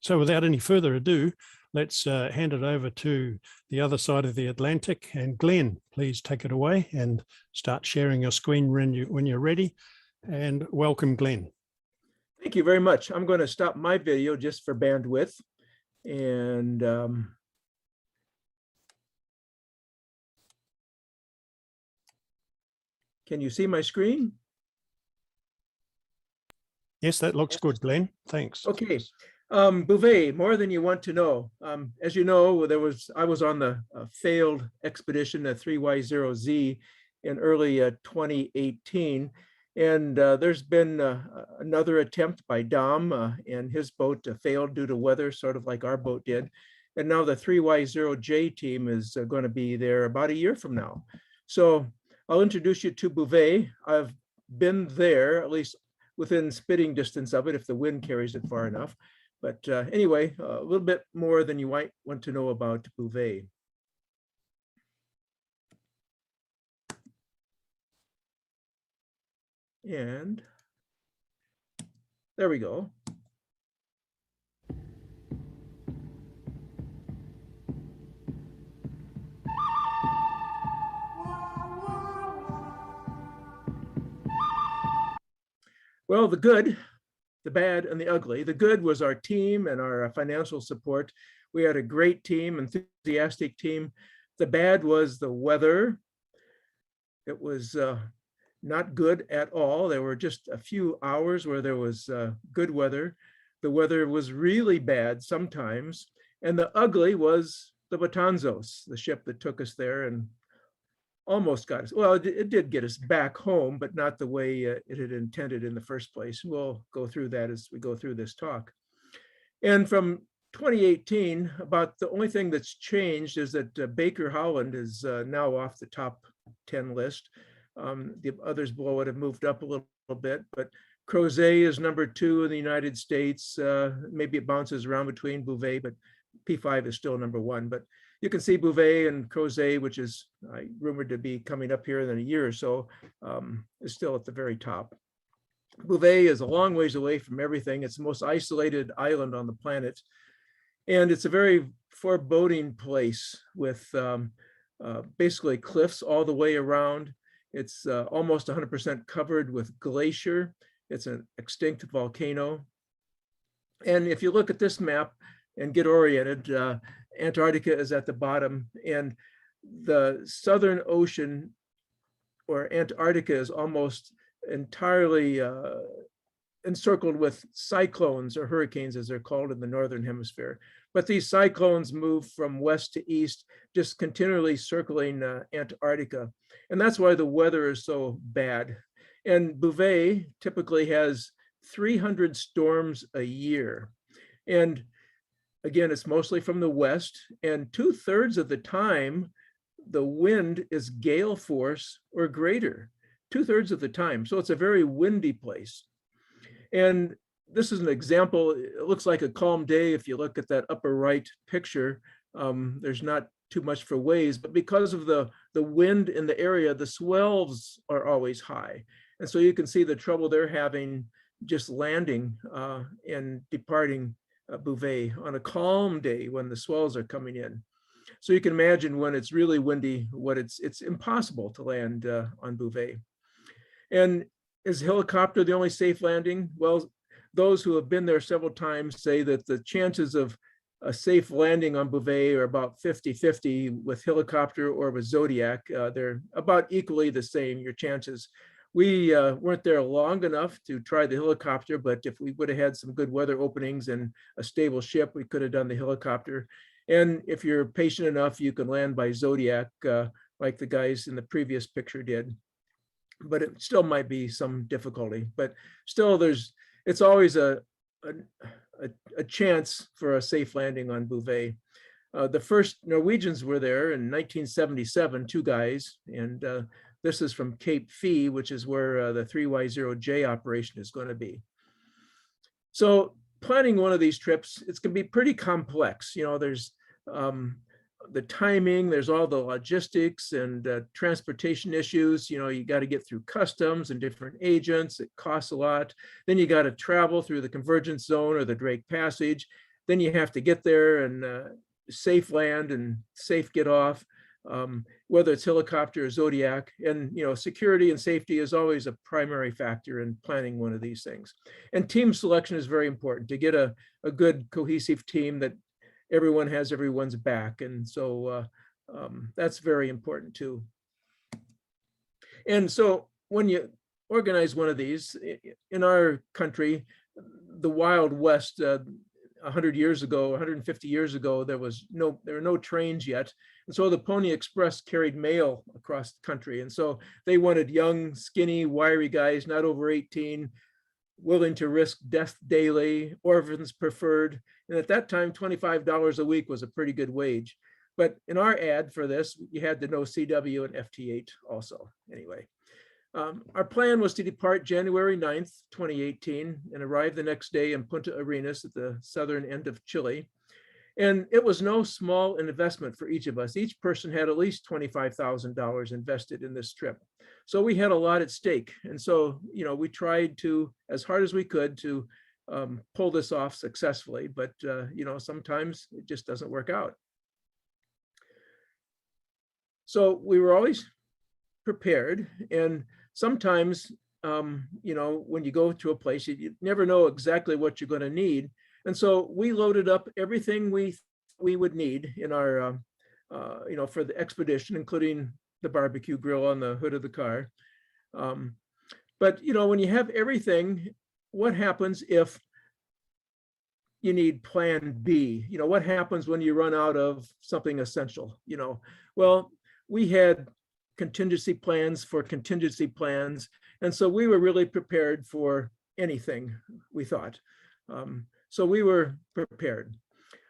So without any further ado, let's hand it over to the other side of the Atlantic. And Glenn, please take it away and start sharing your screen when you're ready. And welcome, Glenn. Thank you very much. I'm going to stop my video just for bandwidth. And can you see my screen? Yes, that looks good, Glenn. Thanks. Okay. Bouvet, more than you want to know. As you know, I was on the failed expedition, the 3Y0Z, in early 2018. And there's been another attempt by Dom, and his boat failed due to weather, sort of like our boat did. And now the 3Y0J team is going to be there about a year from now. So I'll introduce you to Bouvet. I've been there, at least within spitting distance of it, if the wind carries it far enough. But anyway, a little bit more than you might want to know about Bouvet. And there we go. Well, the good, the bad, and the ugly. The good was our team and our financial support. We had a great team, enthusiastic team. The bad was the weather. It was not good at all. There were just a few hours where there was good weather. The weather was really bad sometimes. And the ugly was the Betanzos, the ship that took us there and almost got us. Well, it did get us back home, but not the way it had intended in the first place. We'll go through that as we go through this talk. And from 2018, about the only thing that's changed is that Baker Holland is now off the top 10 list. The others below it have moved up a little bit, but Crozet is number 2 in the United States. Maybe it bounces around between Bouvet, but P5 is still number 1. But you can see Bouvet and Crozet, which is rumored to be coming up here in a year or so, is still at the very top. Bouvet is a long ways away from everything. It's the most isolated island on the planet. And it's a very foreboding place with basically cliffs all the way around. It's almost 100% covered with glacier. It's an extinct volcano. And if you look at this map and get oriented, Antarctica is at the bottom, and the Southern Ocean, or Antarctica, is almost entirely encircled with cyclones, or hurricanes as they're called in the Northern Hemisphere. But these cyclones move from west to east, just continually circling Antarctica. And that's why the weather is so bad. And Bouvet typically has 300 storms a year. And again, it's mostly from the west, and 2/3 of the time, the wind is gale force or greater, 2/3 of the time. So it's a very windy place. And this is an example. It looks like a calm day if you look at that upper right picture. There's not too much for waves, but because of the wind in the area, the swells are always high. And so you can see the trouble they're having just landing and departing Bouvet on a calm day when the swells are coming in. So you can imagine when it's really windy, it's impossible to land on Bouvet. And is helicopter the only safe landing? Well, those who have been there several times say that the chances of a safe landing on Bouvet are about 50-50 with helicopter or with Zodiac. They're about equally the same, your chances. We weren't there long enough to try the helicopter, but if we would have had some good weather openings and a stable ship, we could have done the helicopter. And if you're patient enough, you can land by Zodiac, like the guys in the previous picture did. But it still might be some difficulty. But still, it's always a chance for a safe landing on Bouvet. The first Norwegians were there in 1977, 2 guys, and this is from Cape Fee, which is where the 3Y0J operation is going to be. So planning one of these trips, it's going to be pretty complex. You know, there's the timing, there's all the logistics and transportation issues. You know, you got to get through customs and different agents. It costs a lot. Then you got to travel through the convergence zone or the Drake Passage. then you have to get there and safe land and safe get off, whether it's helicopter or Zodiac. And, you know, security and safety is always a primary factor in planning one of these things. And team selection is very important to get a good cohesive team that everyone has everyone's back. And so that's very important too. And so when you organize one of these, in our country, the Wild West, 100 years ago, 150 years ago, there were no trains yet. And so the Pony Express carried mail across the country. And so they wanted young, skinny, wiry guys, not over 18, willing to risk death daily, orphans preferred. And at that time, $25 a week was a pretty good wage. But in our ad for this, you had to know CW and FT8 also, anyway. Our plan was to depart January 9th, 2018, and arrive the next day in Punta Arenas at the southern end of Chile. And it was no small investment for each of us. Each person had at least $25,000 invested in this trip. So we had a lot at stake. And so, you know, we tried to, as hard as we could, to pull this off successfully. But, you know, sometimes it just doesn't work out. So we were always prepared. And sometimes, you know, when you go to a place, you never know exactly what you're going to need. And so we loaded up everything we would need in our, you know, for the expedition, including the barbecue grill on the hood of the car. But, you know, when you have everything, what happens if you need plan B? You know, what happens when you run out of something essential? You know, well, we had contingency plans for contingency plans. And so we were really prepared for anything, we thought. So we were prepared.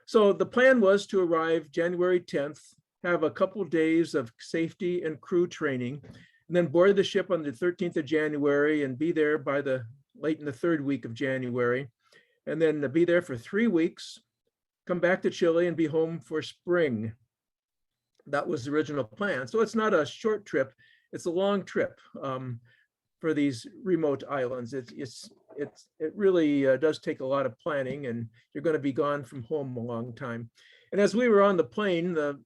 So the plan was to arrive January 10th, have a couple of days of safety and crew training, and then board the ship on the 13th of January and be there by the late in the third week of January, and then be there for 3 weeks, come back to Chile and be home for spring. That was the original plan. So it's not a short trip, it's a long trip for these remote islands. It really does take a lot of planning, and you're going to be gone from home a long time. And as we were on the plane, the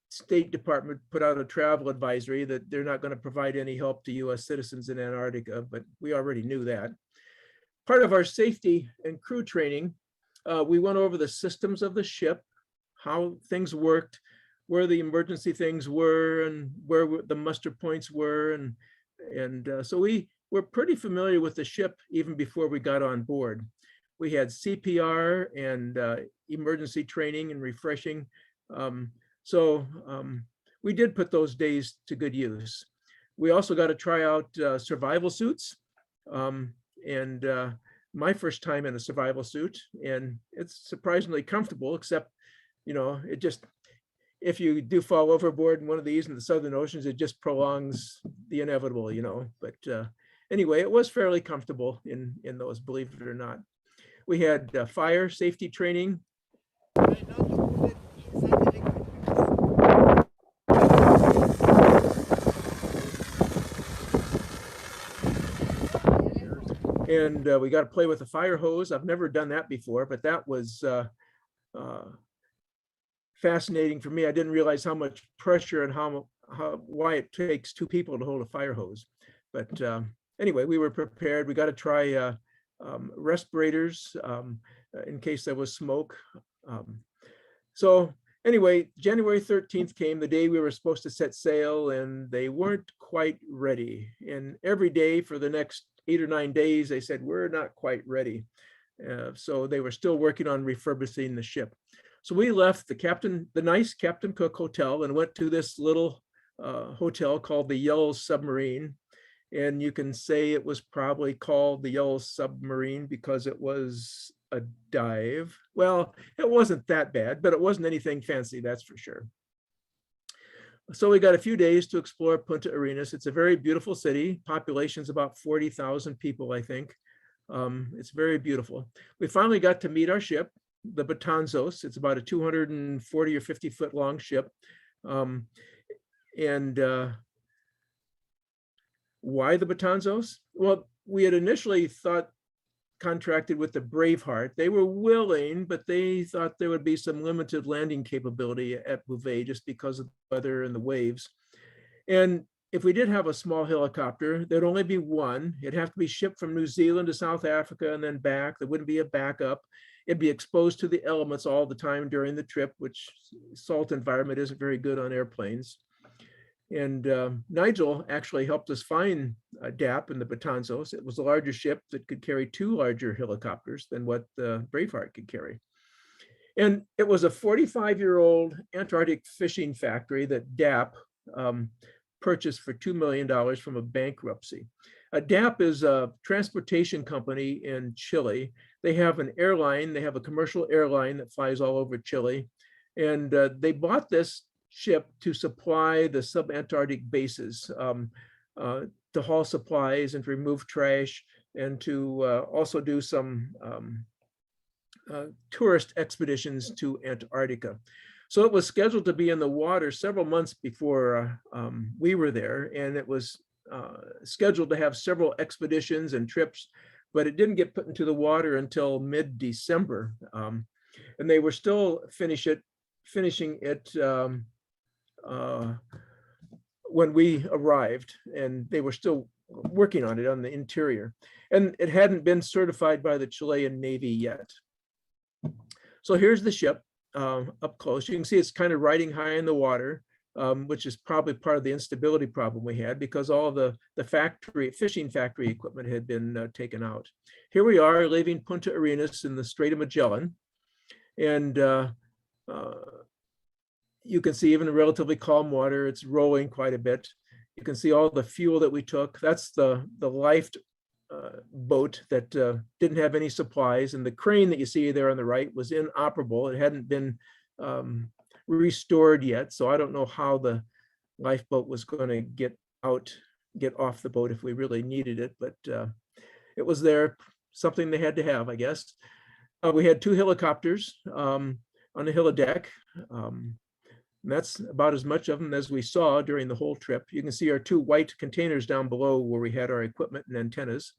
State Department put out a travel advisory that they're not going to provide any help to US citizens in Antarctica, but we already knew that. Part of our safety and crew training, we went over the systems of the ship, how things worked, where the emergency things were, and where the muster points were. And so we were pretty familiar with the ship even before we got on board. We had CPR and emergency training and refreshing. So we did put those days to good use. We also got to try out survival suits. And my first time in a survival suit, and it's surprisingly comfortable, except, you know, it just, if you do fall overboard in one of these in the Southern Oceans, it just prolongs the inevitable, you know. But anyway, it was fairly comfortable in those, believe it or not. We had fire safety training. And we got to play with a fire hose. I've never done that before, but that was fascinating for me. I didn't realize how much pressure and why it takes 2 people to hold a fire hose. But anyway, we were prepared. We got to try respirators in case there was smoke. So anyway, January 13th came, the day we were supposed to set sail, and they weren't quite ready. And every day for the next 8 or 9 days, they said, we're not quite ready. So they were still working on refurbishing the ship. So we left the nice Captain Cook Hotel and went to this little hotel called the Yellow Submarine. And you can say it was probably called the Yellow Submarine because it was a dive. Well, it wasn't that bad, but it wasn't anything fancy, that's for sure. So we got a few days to explore Punta Arenas. It's a very beautiful city. Population's about 40,000 people, I think. It's very beautiful. We finally got to meet our ship, the Betanzos. It's about a 240 or 50 foot long ship. Why the Betanzos? Well, we had initially thought contracted with the Braveheart. They were willing, but they thought there would be some limited landing capability at Bouvet just because of the weather and the waves. And if we did have a small helicopter, there'd only be one. It'd have to be shipped from New Zealand to South Africa and then back. There wouldn't be a backup. It'd be exposed to the elements all the time during the trip, which salt environment isn't very good on airplanes. And Nigel actually helped us find DAP in the Betanzos. It was a larger ship that could carry 2 larger helicopters than what the Braveheart could carry. And it was a 45-year-old Antarctic fishing factory that DAP purchased for $2 million from a bankruptcy. DAP is a transportation company in Chile. They have an airline, they have a commercial airline that flies all over Chile. And they bought this ship to supply the sub-Antarctic bases, to haul supplies and to remove trash, and to also do some tourist expeditions to Antarctica. So it was scheduled to be in the water several months before we were there, and it was scheduled to have several expeditions and trips, but it didn't get put into the water until mid-December. And they were still finishing it when we arrived, and they were still working on it on the interior. And it hadn't been certified by the Chilean Navy yet. So here's the ship up close. You can see it's kind of riding high in the water, which is probably part of the instability problem we had because all the fishing factory equipment had been taken out. Here we are leaving Punta Arenas in the Strait of Magellan. And you can see even in relatively calm water, it's rolling quite a bit. You can see all the fuel that we took. That's the life boat that didn't have any supplies. And the crane that you see there on the right was inoperable. It hadn't been restored yet. So I don't know how the lifeboat was going to get off the boat if we really needed it. But it was there, something they had to have, I guess. We had 2 helicopters on the helideck. And that's about as much of them as we saw during the whole trip. You can see our 2 white containers down below where we had our equipment and antennas.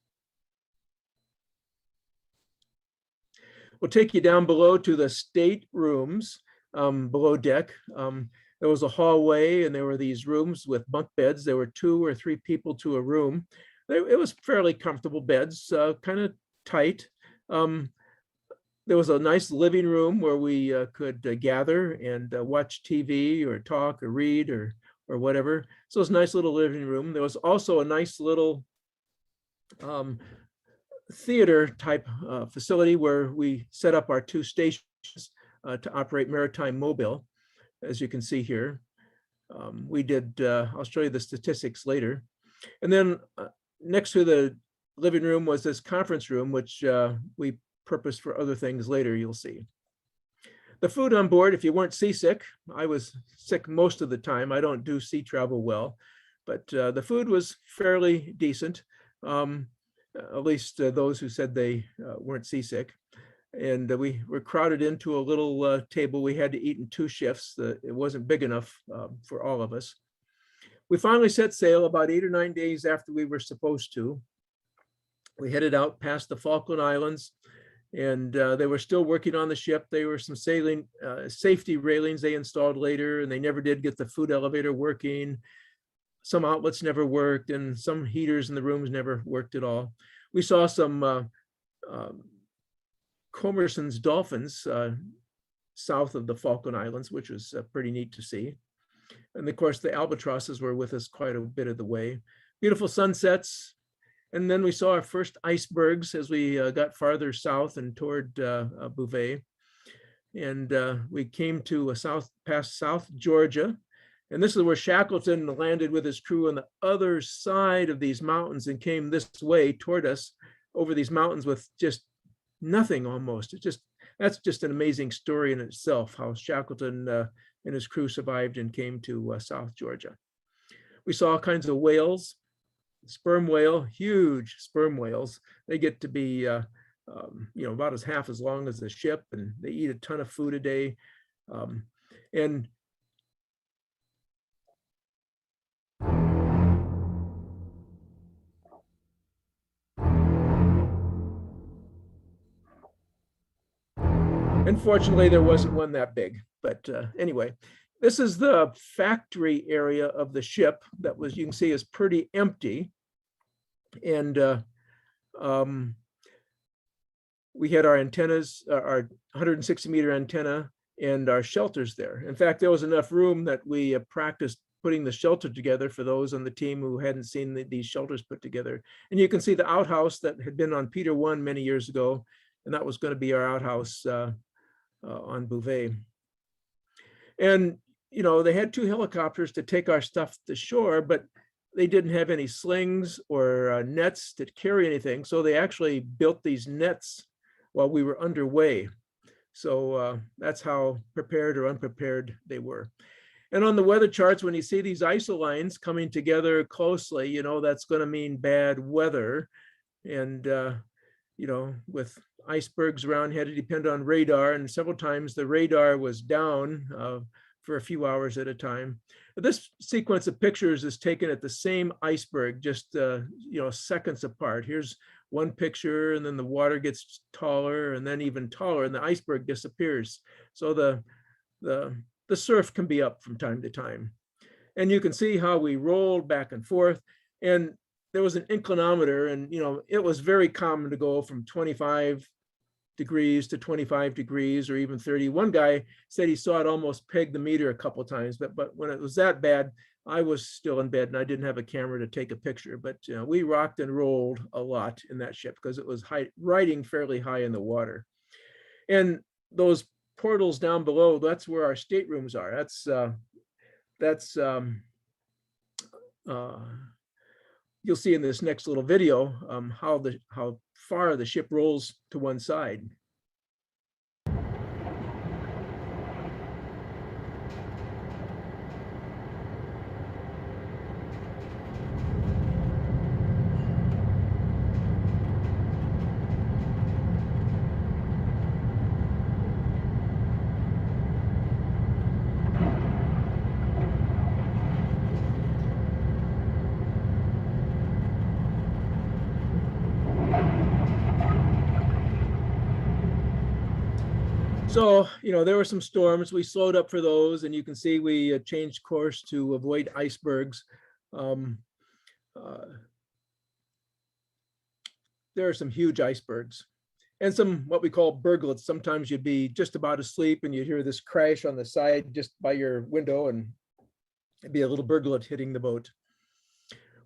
We'll take you down below to the state rooms below deck. There was a hallway and there were these rooms with bunk beds. There were 2 or 3 people to a room. It was fairly comfortable beds, kind of tight. There was a nice living room where we could gather and watch TV or talk or read or whatever. So it was a nice little living room. There was also a nice little theater type facility where we set up our 2 stations to operate maritime mobile, as you can see here. We did, I'll show you the statistics later. And then next to the living room was this conference room, which we purpose for other things later, you'll see. The food on board, if you weren't seasick, I was sick most of the time. I don't do sea travel well, but the food was fairly decent, at least those who said they weren't seasick. And we were crowded into a little table. We had to eat in 2 shifts. It wasn't big enough for all of us. We finally set sail about 8 or 9 days after we were supposed to. We headed out past the Falkland Islands, and they were still working on the ship. There were some safety railings they installed later, and they never did get the food elevator working. Some outlets never worked, and some heaters in the rooms never worked at all. We saw some Commerson's dolphins south of the Falkland Islands, which was pretty neat to see. And of course, the albatrosses were with us quite a bit of the way. Beautiful sunsets. And then we saw our first icebergs as we got farther south and toward Bouvet. And we came to past South Georgia. And this is where Shackleton landed with his crew on the other side of these mountains and came this way toward us over these mountains with just nothing almost. That's just an amazing story in itself, how Shackleton and his crew survived and came to South Georgia. We saw all kinds of whales. Sperm whale, huge sperm whales. They get to be, about as half as long as the ship, and they eat a ton of food a day. And And fortunately, there wasn't one that big. But anyway, this is the factory area of the ship that was, you can see, is pretty empty. And we had our antennas, our 160-meter antenna, and our shelters there. In fact, there was enough room that we practiced putting the shelter together for those on the team who hadn't seen these shelters put together. And you can see the outhouse that had been on Peter 1 many years ago, and that was going to be our outhouse on Bouvet. And, you know, they had 2 helicopters to take our stuff to shore, but they didn't have any slings or nets to carry anything. So they actually built these nets while we were underway. So that's how prepared or unprepared they were. And on the weather charts, when you see these isolines coming together closely, you know, that's going to mean bad weather. And, you know, with icebergs around, had to depend on radar. And several times the radar was down for a few hours at a time. But this sequence of pictures is taken at the same iceberg, just, you know, seconds apart. Here's one picture, and then the water gets taller and then even taller, and the iceberg disappears. So the surf can be up from time to time. And you can see how we rolled back and forth. And there was an inclinometer, and, you know, it was very common to go from 25 degrees to 25 degrees or even 30. One guy said he saw it almost peg the meter a couple of times, but when it was that bad, I was still in bed and I didn't have a camera to take a picture. But you know, we rocked and rolled a lot in that ship because it was riding fairly high in the water. And those portals down below, that's where our staterooms are. You'll see in this next little video how far the ship rolls to one side. So, you know, there were some storms. We slowed up for those, and you can see we changed course to avoid icebergs. There are some huge icebergs and some what we call berglets. Sometimes you'd be just about asleep and you'd hear this crash on the side just by your window, and it'd be a little berglet hitting the boat.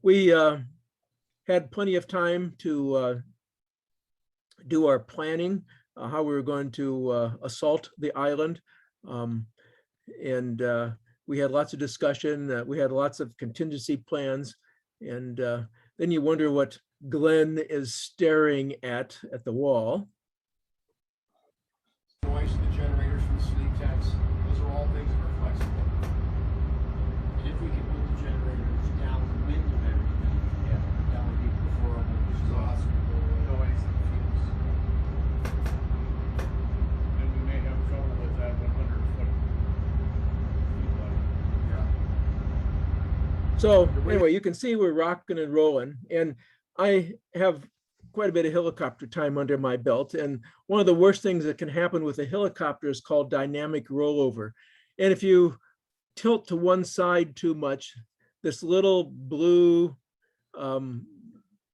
We had plenty of time to do our planning. How we were going to assault the island. And we had lots of discussion. We had lots of contingency plans. And then you wonder what Glenn is staring at the wall. Noise, the generators from the sleep tanks, those are all things that are flexible. And if we can move the generators downwind of everything, yeah, that would be preferable. Exhaust, noise, and fumes. And we may have trouble with that 100-foot feedback. Yeah. So anyway, you can see we're rocking and rolling. And I have quite a bit of helicopter time under my belt. And one of the worst things that can happen with a helicopter is called dynamic rollover. And if you tilt to one side too much, this little blue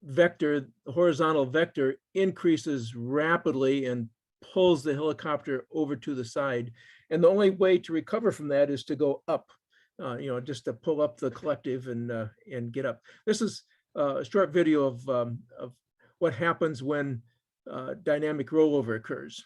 vector, horizontal vector, increases rapidly and pulls the helicopter over to the side. And the only way to recover from that is to go up, you know, just to pull up the collective and get up. This is a short video of what happens when dynamic rollover occurs.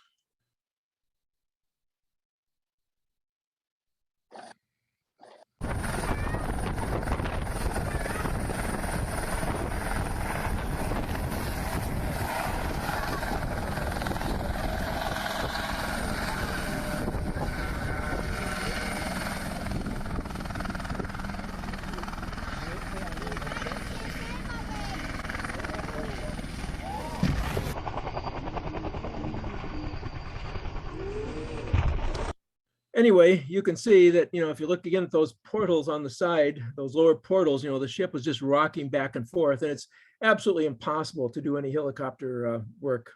Anyway, you can see that, you know, if you look again at those portals on the side, those lower portals, you know, the ship was just rocking back and forth, and it's absolutely impossible to do any helicopter work.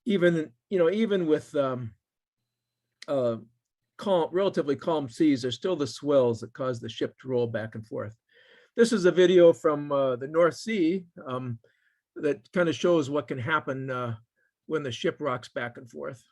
even, even with relatively calm seas, there's still the swells that cause the ship to roll back and forth. This is a video from the North Sea that kind of shows what can happen when the ship rocks back and forth.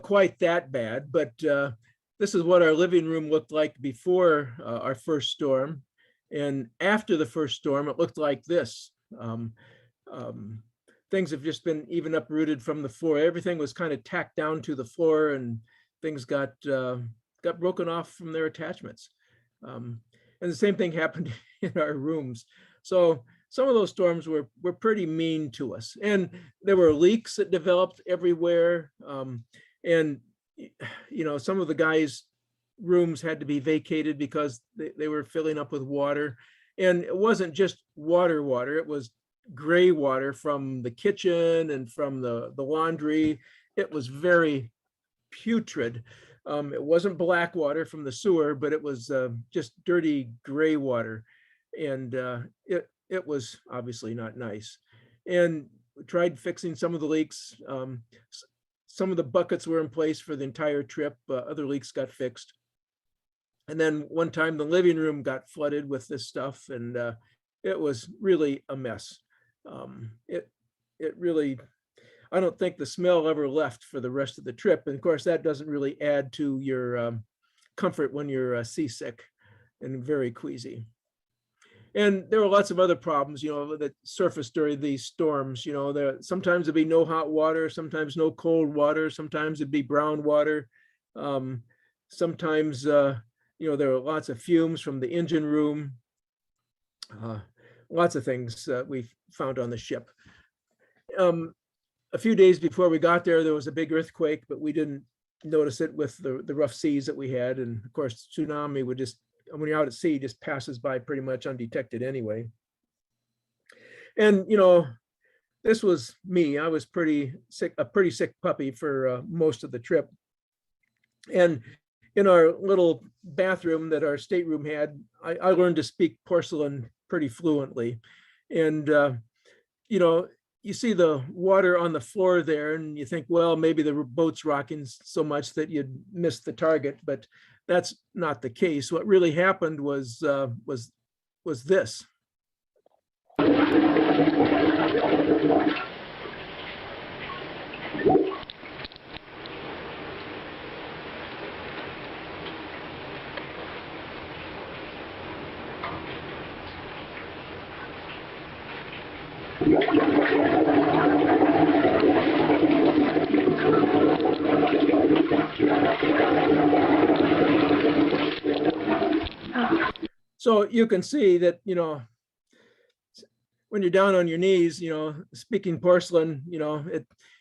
Quite that bad, but this is what our living room looked like before our first storm, and after the first storm it looked like this. Things have just been even uprooted from the floor. Everything was kind of tacked down to the floor, and things got broken off from their attachments. And the same thing happened in our rooms. So some of those storms were pretty mean to us, and there were leaks that developed everywhere. And, some of the guys' rooms had to be vacated because they were filling up with water. And it wasn't just water, it was gray water from the kitchen and from the laundry. It was very putrid. It wasn't black water from the sewer, but it was just dirty gray water. And it was obviously not nice. And we tried fixing some of the leaks. Some of the buckets were in place for the entire trip. Other leaks got fixed. And then one time the living room got flooded with this stuff, and it was really a mess. It really, I don't think the smell ever left for the rest of the trip. And of course, that doesn't really add to your comfort when you're seasick and very queasy. And there were lots of other problems, that surfaced during these storms. Sometimes it'd be no hot water, sometimes no cold water, sometimes it'd be brown water. Sometimes, there were lots of fumes from the engine room. Lots of things we found on the ship. A few days before we got there was a big earthquake, but we didn't notice it with the rough seas that we had. And of course, tsunami would just, when you're out at sea, just passes by pretty much undetected anyway. And, this was me. I was a pretty sick puppy for most of the trip. And in our little bathroom that our stateroom had, I learned to speak porcelain pretty fluently. And, you see the water on the floor there and you think, well, maybe the boat's rocking so much that you'd miss the target, but that's not the case. What really happened was this. So you can see that, when you're down on your knees, speaking porcelain,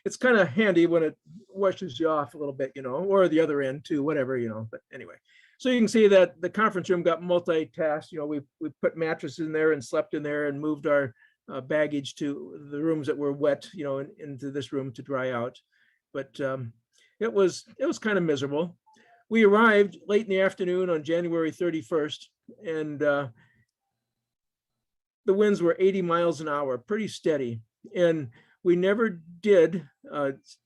it's kind of handy when it washes you off a little bit, or the other end too, whatever, but anyway. So you can see that the conference room got multitasked. We put mattresses in there and slept in there and moved our baggage to the rooms that were wet, into this room to dry out. But it was kind of miserable. We arrived late in the afternoon on January 31st, and the winds were 80 miles an hour, pretty steady. And we never did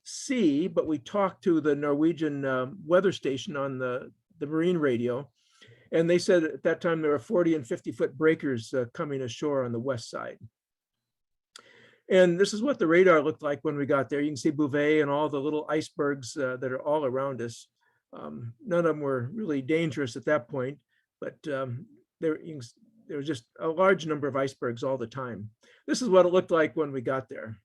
see, but we talked to the Norwegian weather station on the marine radio. And they said at that time there were 40 and 50-foot breakers coming ashore on the west side. And this is what the radar looked like when we got there. You can see Bouvet and all the little icebergs that are all around us. None of them were really dangerous at that point, but there was just a large number of icebergs all the time. This is what it looked like when we got there.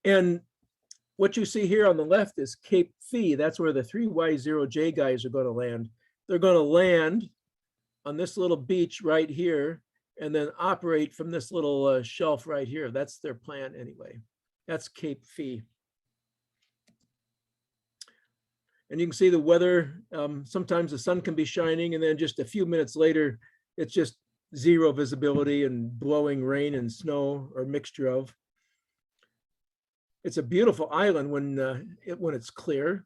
And what you see here on the left is Cape Fee. That's where the 3Y0J guys are going to land. They're going to land on this little beach right here and then operate from this little shelf right here. That's their plan anyway. That's Cape Fee. And you can see the weather. Sometimes the sun can be shining, and then just a few minutes later, it's just zero visibility and blowing rain and snow, or mixture of. It's a beautiful island when it's clear.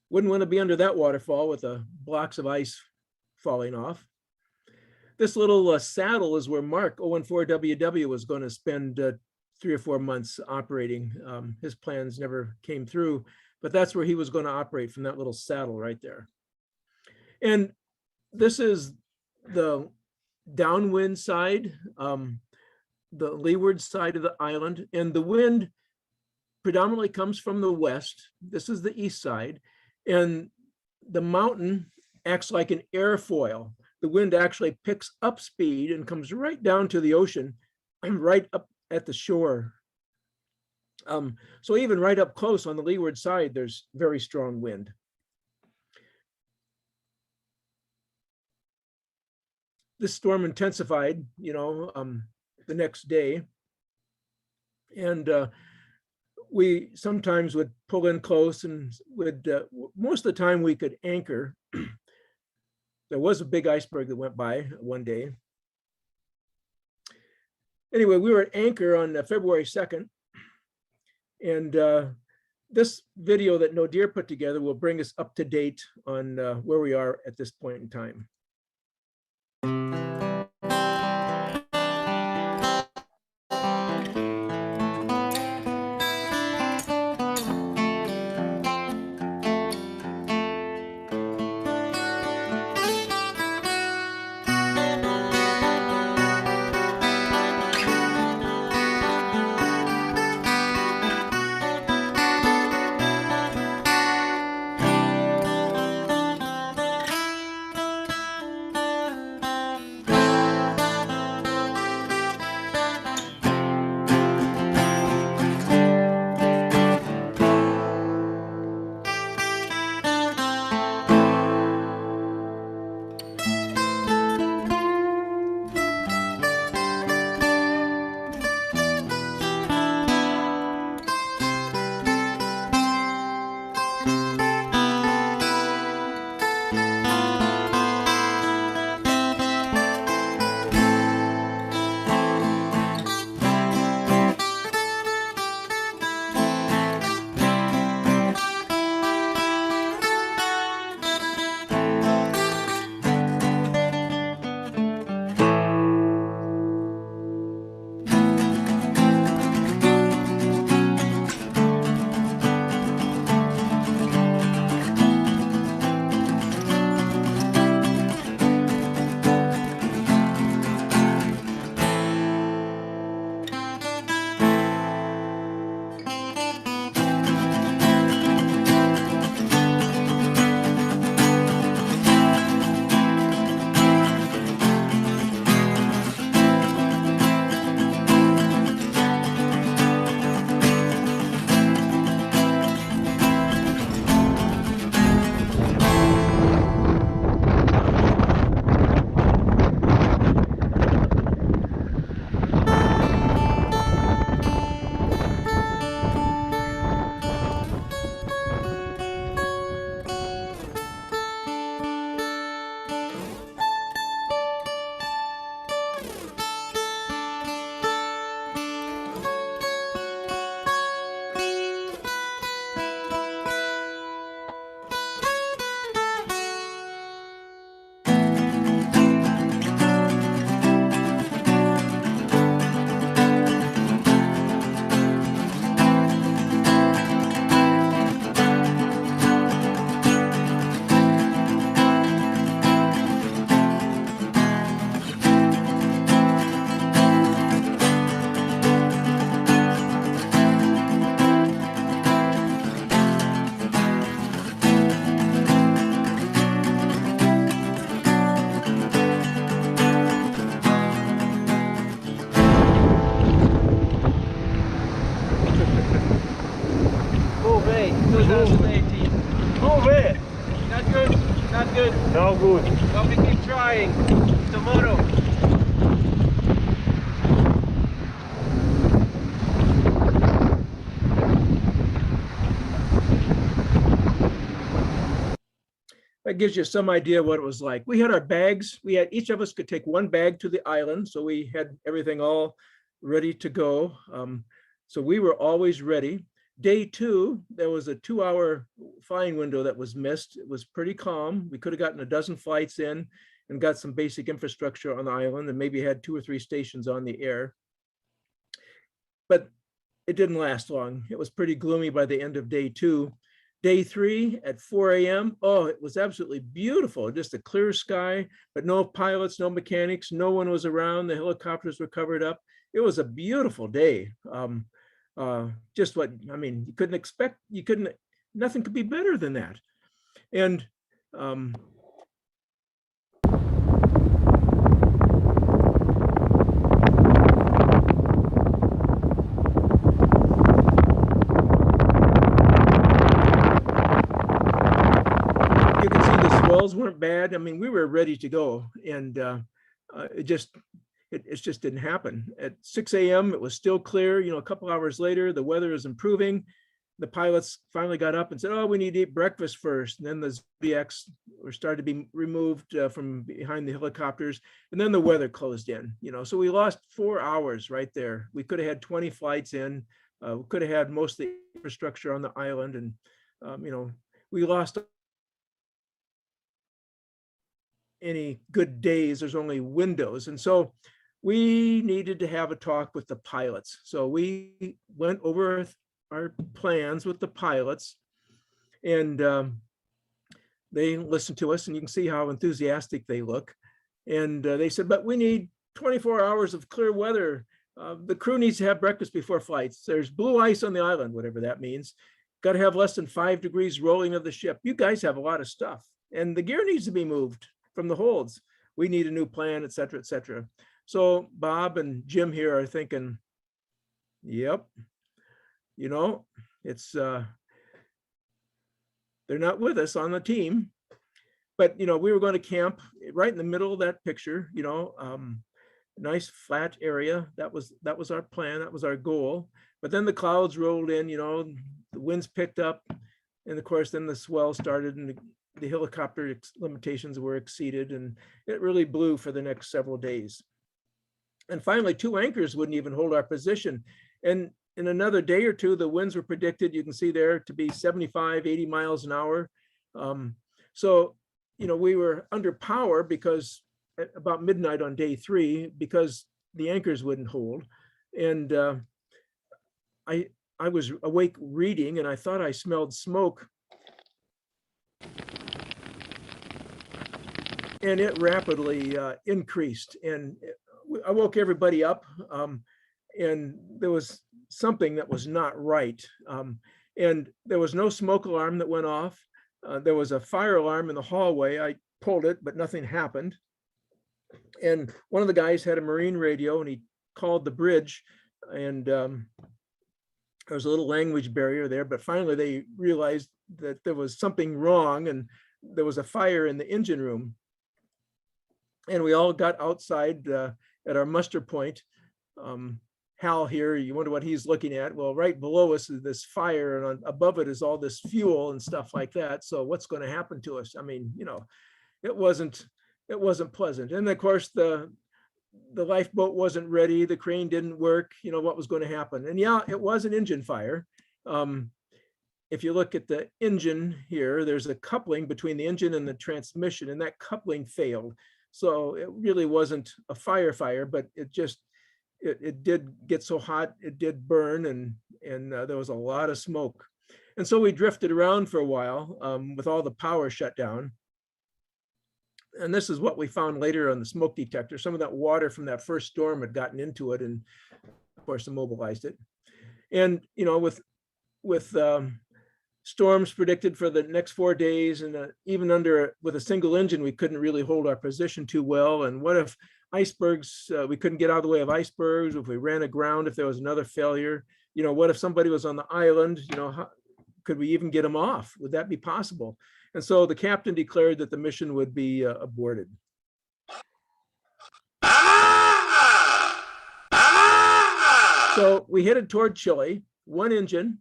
Wouldn't want to be under that waterfall with blocks of ice falling off. This little saddle is where Mark 014WW was going to spend 3 or 4 months operating. His plans never came through, but that's where he was going to operate, from that little saddle right there. And this is the downwind side, the leeward side of the island, and the wind predominantly comes from the west. This is the east side, and the mountain acts like an airfoil. The wind actually picks up speed and comes right down to the ocean, right up at the shore. So even right up close on the leeward side, there's very strong wind. This storm intensified, the next day. And we sometimes would pull in close, and most of the time we could anchor. There was a big iceberg that went by one day. Anyway, we were at anchor on February 2nd. And this video that Nadir put together will bring us up to date on where we are at this point in time. gives you some idea what it was like. We had our bags. We had, each of us could take one bag to the island. So we had everything all ready to go. So we were always ready. Day 2, there was a 2-hour flying window that was missed. It was pretty calm. We could have gotten a dozen flights in and got some basic infrastructure on the island and maybe had 2 or 3 stations on the air. But it didn't last long. It was pretty gloomy by the end of day 2. Day 3 at 4 a.m. Oh, it was absolutely beautiful. Just a clear sky, but no pilots, no mechanics, no one was around. The helicopters were covered up. It was a beautiful day. Just what, I mean, you couldn't expect, nothing could be better than that. And you can see the swells weren't bad. I mean, we were ready to go, and it just didn't happen. At 6 a.m., it was still clear. You know, a couple hours later, the weather is improving. The pilots finally got up and said, "Oh, we need to eat breakfast first." And then the GMDX were started to be removed from behind the helicopters, and then the weather closed in. You know, so we lost 4 hours right there. We could have had 20 flights in. We could have had most of the infrastructure on the island, and you know, we lost any good days. There's only windows, and so we needed to have a talk with the pilots. So we went over our plans with the pilots, and they listened to us, and you can see how enthusiastic they look. And they said, "But we need 24 hours of clear weather. The crew needs to have breakfast before flights. There's blue ice on the island," whatever that means. "Got to have less than 5 degrees rolling of the ship. You guys have a lot of stuff, and the gear needs to be moved from the holds. We need a new plan, et cetera, et cetera." So Bob and Jim here are thinking, yep, you know, it's, they're not with us on the team. But, you know, we were going to camp right in the middle of that picture, you know, nice flat area. That was our plan. That was our goal. But then the clouds rolled in, you know, the winds picked up. And of course, then the swell started, and the helicopter limitations were exceeded, and it really blew for the next several days. And finally, 2 anchors wouldn't even hold our position. And in another day or 2, the winds were predicted, you can see there, to be 75, 80 miles an hour. So, you know, we were under power because at about midnight on day 3, because the anchors wouldn't hold. And I was awake reading, and I thought I smelled smoke. And it rapidly increased, and I woke everybody up, and there was something that was not right. And there was no smoke alarm that went off. There was a fire alarm in the hallway. I pulled it, but nothing happened. And one of the guys had a marine radio, and he called the bridge, and there was a little language barrier there, but finally they realized that there was something wrong, and there was a fire in the engine room. And we all got outside at our muster point. Hal here, you wonder what he's looking at. Well, right below us is this fire, and above it is all this fuel and stuff like that. So what's going to happen to us? I mean, you know, it wasn't pleasant. And of course, the lifeboat wasn't ready. The crane didn't work. You know, what was going to happen? And yeah, it was an engine fire. If you look at the engine here, there's a coupling between the engine and the transmission, and that coupling failed. So it really wasn't a fire, but it just, it did get so hot, it did burn, and there was a lot of smoke. And so we drifted around for a while with all the power shut down. And this is what we found later on the smoke detector. Some of that water from that first storm had gotten into it, and of course immobilized it. And, you know, with storms predicted for the next 4 days, and even with a single engine, we couldn't really hold our position too well. And what if icebergs, we couldn't get out of the way of icebergs? If we ran aground, if there was another failure, you know, what if somebody was on the island? You know, could we even get them off? Would that be possible? And so the captain declared that the mission would be aborted. So we headed toward Chile, 1 engine,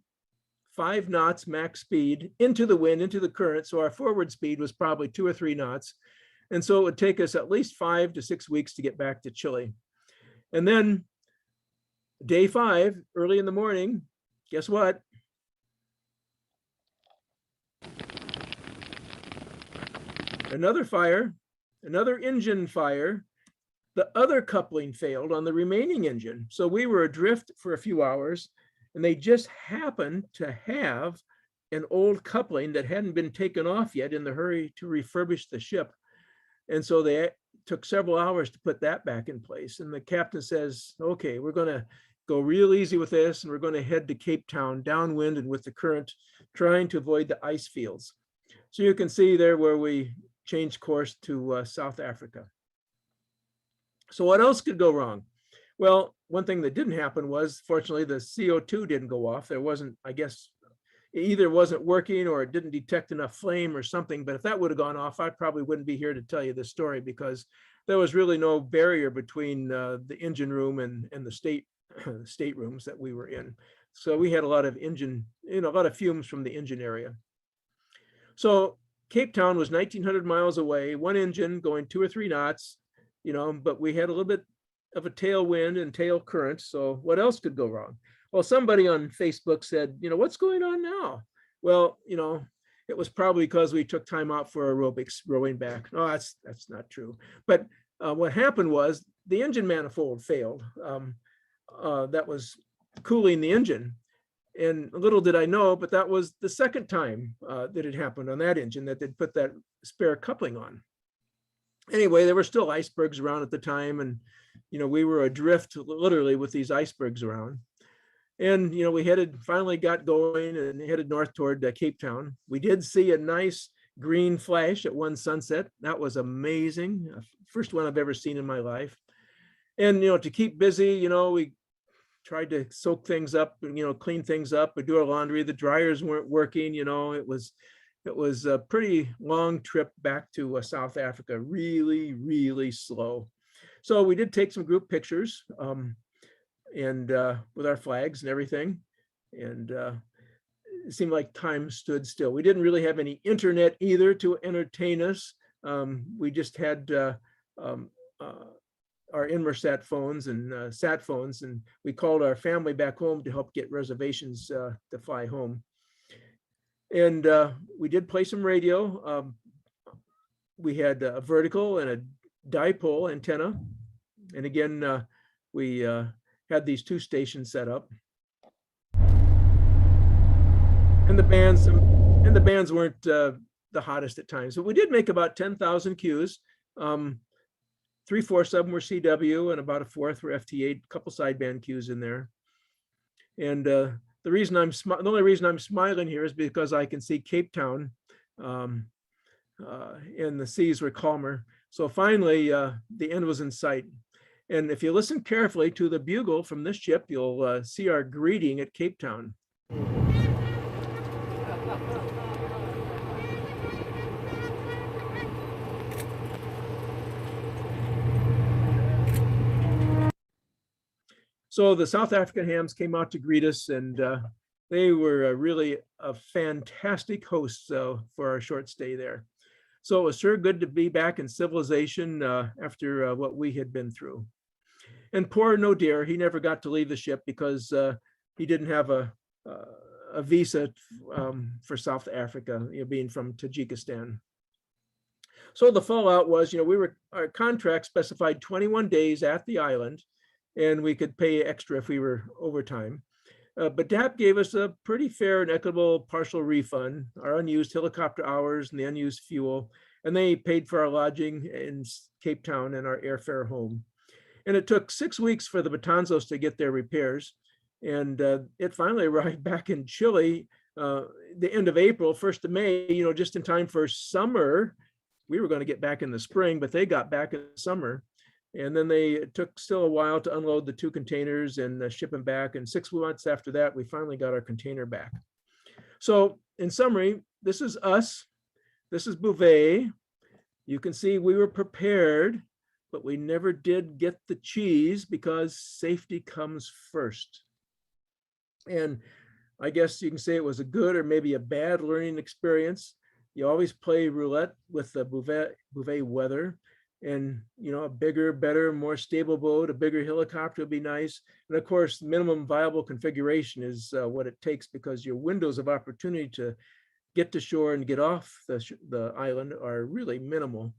5 knots max speed into the wind, into the current. So our forward speed was probably 2 or 3 knots. And so it would take us at least 5 to 6 weeks to get back to Chile. And then day 5, early in the morning, guess what? Another fire, another engine fire. The other coupling failed on the remaining engine. So we were adrift for a few hours, and they just happened to have an old coupling that hadn't been taken off yet in the hurry to refurbish the ship. And so they took several hours to put that back in place. And the captain says, okay, we're going to go real easy with this, and we're going to head to Cape Town downwind and with the current, trying to avoid the ice fields. So you can see there where we changed course to South Africa. So what else could go wrong? Well, one thing that didn't happen was, fortunately, the CO2 didn't go off. There wasn't, I guess, it either wasn't working or it didn't detect enough flame or something. But if that would have gone off, I probably wouldn't be here to tell you this story, because there was really no barrier between the engine room and the staterooms that we were in. So we had a lot of engine, a lot of fumes from the engine area. So Cape Town was 1,900 miles away, one engine going 2 or 3 knots, but we had a little bit of a tailwind and tail current. So what else could go wrong? Well, somebody on Facebook said, what's going on now? Well, it was probably because we took time out for aerobics, rowing back. No, that's not true. But what happened was the engine manifold failed. That was cooling the engine. And little did I know, but that was the second time that it happened on that engine, that they'd put that spare coupling on. Anyway, there were still icebergs around at the time, and we were adrift literally with these icebergs around. And we finally got going and headed north toward Cape Town. We did see a nice green flash at one sunset. That was amazing. First one I've ever seen in my life. And to keep busy, we tried to soak things up and clean things up and do our laundry. The dryers weren't working. It was a pretty long trip back to South Africa, really, really slow. So we did take some group pictures and with our flags and everything. And it seemed like time stood still. We didn't really have any internet either to entertain us. We just had our Inmarsat phones and sat phones, and we called our family back home to help get reservations to fly home. And we did play some radio. We had a vertical and a dipole antenna. And again, we had these 2 stations set up. And the bands weren't the hottest at times, but we did make about 10,000 Qs. 3/4 of them were CW and about 1/4 were FT8, a couple sideband Qs in there. And the only reason I'm smiling here is because I can see Cape Town and the seas were calmer. So finally, the end was in sight. And if you listen carefully to the bugle from this ship, you'll see our greeting at Cape Town. So the South African hams came out to greet us, and they were really a fantastic host for our short stay there. So it was sure good to be back in civilization after what we had been through. And poor Nodir, he never got to leave the ship because he didn't have a visa for South Africa, being from Tajikistan. So the fallout was, our contract specified 21 days at the island, and we could pay extra if we were overtime. But DAP gave us a pretty fair and equitable partial refund, our unused helicopter hours and the unused fuel, and they paid for our lodging in Cape Town and our airfare home. And it took 6 weeks for the Betanzos to get their repairs. And it finally arrived back in Chile, the end of April, 1st of May, just in time for summer. We were going to get back in the spring, but they got back in the summer. And then it took still a while to unload the 2 containers and ship them back. And 6 months after that, we finally got our container back. So in summary, this is us. This is Bouvet. You can see we were prepared, but we never did get the cheese because safety comes first. And I guess you can say it was a good or maybe a bad learning experience. You always play roulette with the Bouvet weather, and a bigger, better, more stable boat, a bigger helicopter would be nice. And of course, minimum viable configuration is what it takes, because your windows of opportunity to get to shore and get off the island are really minimal.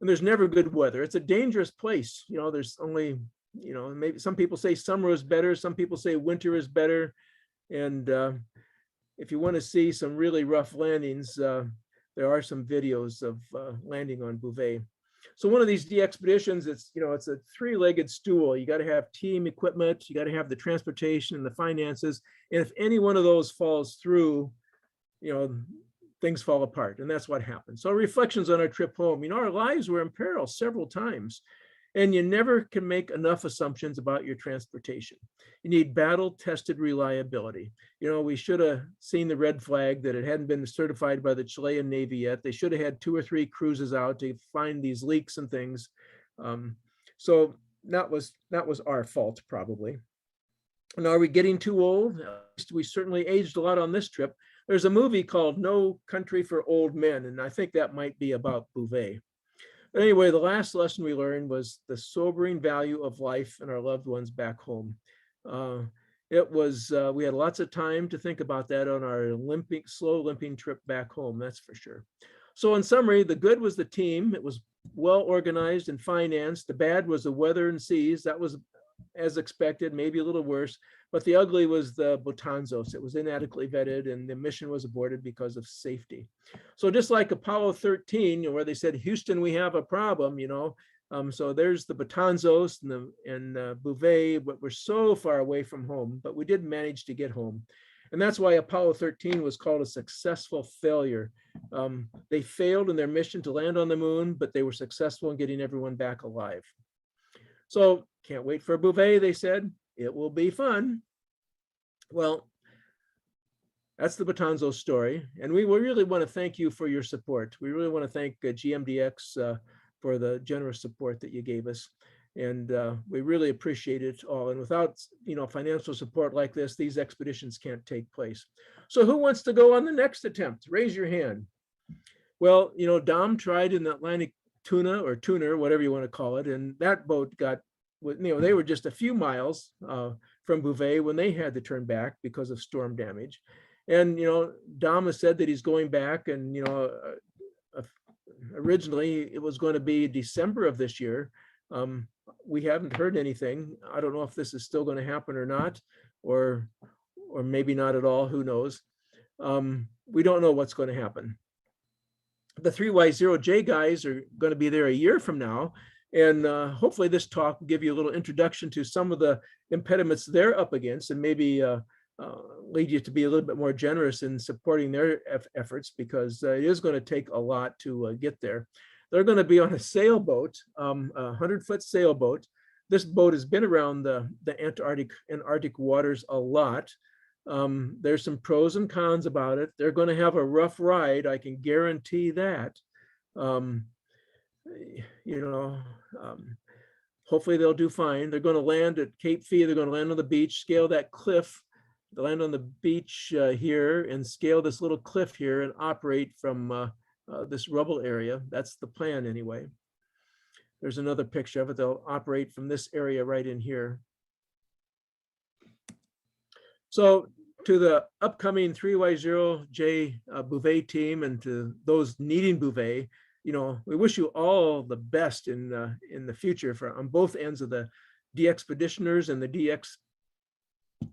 And there's never good weather. It's a dangerous place. There's only, maybe some people say summer is better. Some people say winter is better. And if you want to see some really rough landings, there are some videos of landing on Bouvet. So one of these DXpeditions, it's a three-legged stool. You got to have team equipment, you got to have the transportation and the finances. And if any one of those falls through, things fall apart. And that's what happened. So reflections on our trip home, our lives were in peril several times. And you never can make enough assumptions about your transportation. You need battle-tested reliability. We should have seen the red flag that it hadn't been certified by the Chilean Navy yet. They should have had 2 or 3 cruises out to find these leaks and things. So that was our fault, probably. And are we getting too old? We certainly aged a lot on this trip. There's a movie called No Country for Old Men, and I think that might be about Bouvet. Anyway, the last lesson we learned was the sobering value of life and our loved ones back home. We had lots of time to think about that on our slow limping trip back home, that's for sure. So in summary, the good was the team. It was well organized and financed. The bad was the weather and seas. That was as expected, maybe a little worse. But the ugly was the Betanzos. It was inadequately vetted, and the mission was aborted because of safety. So just like Apollo 13, where they said, Houston, we have a problem, so there's the Betanzos and Bouvet, but we're so far away from home, but we did manage to get home. And that's why Apollo 13 was called a successful failure. They failed in their mission to land on the moon, but they were successful in getting everyone back alive. So can't wait for Bouvet, they said. It will be fun. Well, that's the Betanzos story. And we really want to thank you for your support. We really want to thank GMDX for the generous support that you gave us. And we really appreciate it all. And without, financial support like this, these expeditions can't take place. So who wants to go on the next attempt? Raise your hand. Well, Dom tried in the Atlantic tuner, whatever you want to call it. And that boat got, they were just a few miles from Bouvet when they had to turn back because of storm damage. And, Dom has said that he's going back, and, originally it was going to be December of this year. We haven't heard anything. I don't know if this is still going to happen or not, or maybe not at all, who knows. We don't know what's going to happen. The 3Y0J guys are going to be there a year from now. And hopefully this talk will give you a little introduction to some of the impediments they're up against, and maybe lead you to be a little bit more generous in supporting their efforts, because it is going to take a lot to get there. They're going to be on a sailboat, a 100-foot sailboat. This boat has been around the Arctic waters a lot. There's some pros and cons about it. They're going to have a rough ride, I can guarantee that. Hopefully they'll do fine. They're going to land at Cape Fee. They're going to land on the beach, scale that cliff. They'll land on the beach here and scale this little cliff here and operate from this rubble area. That's the plan anyway. There's another picture of it. They'll operate from this area right in here. So to the upcoming 3Y0J Bouvet team, and to those needing Bouvet, we wish you all the best in the future on both ends of the DXpeditioners and the DX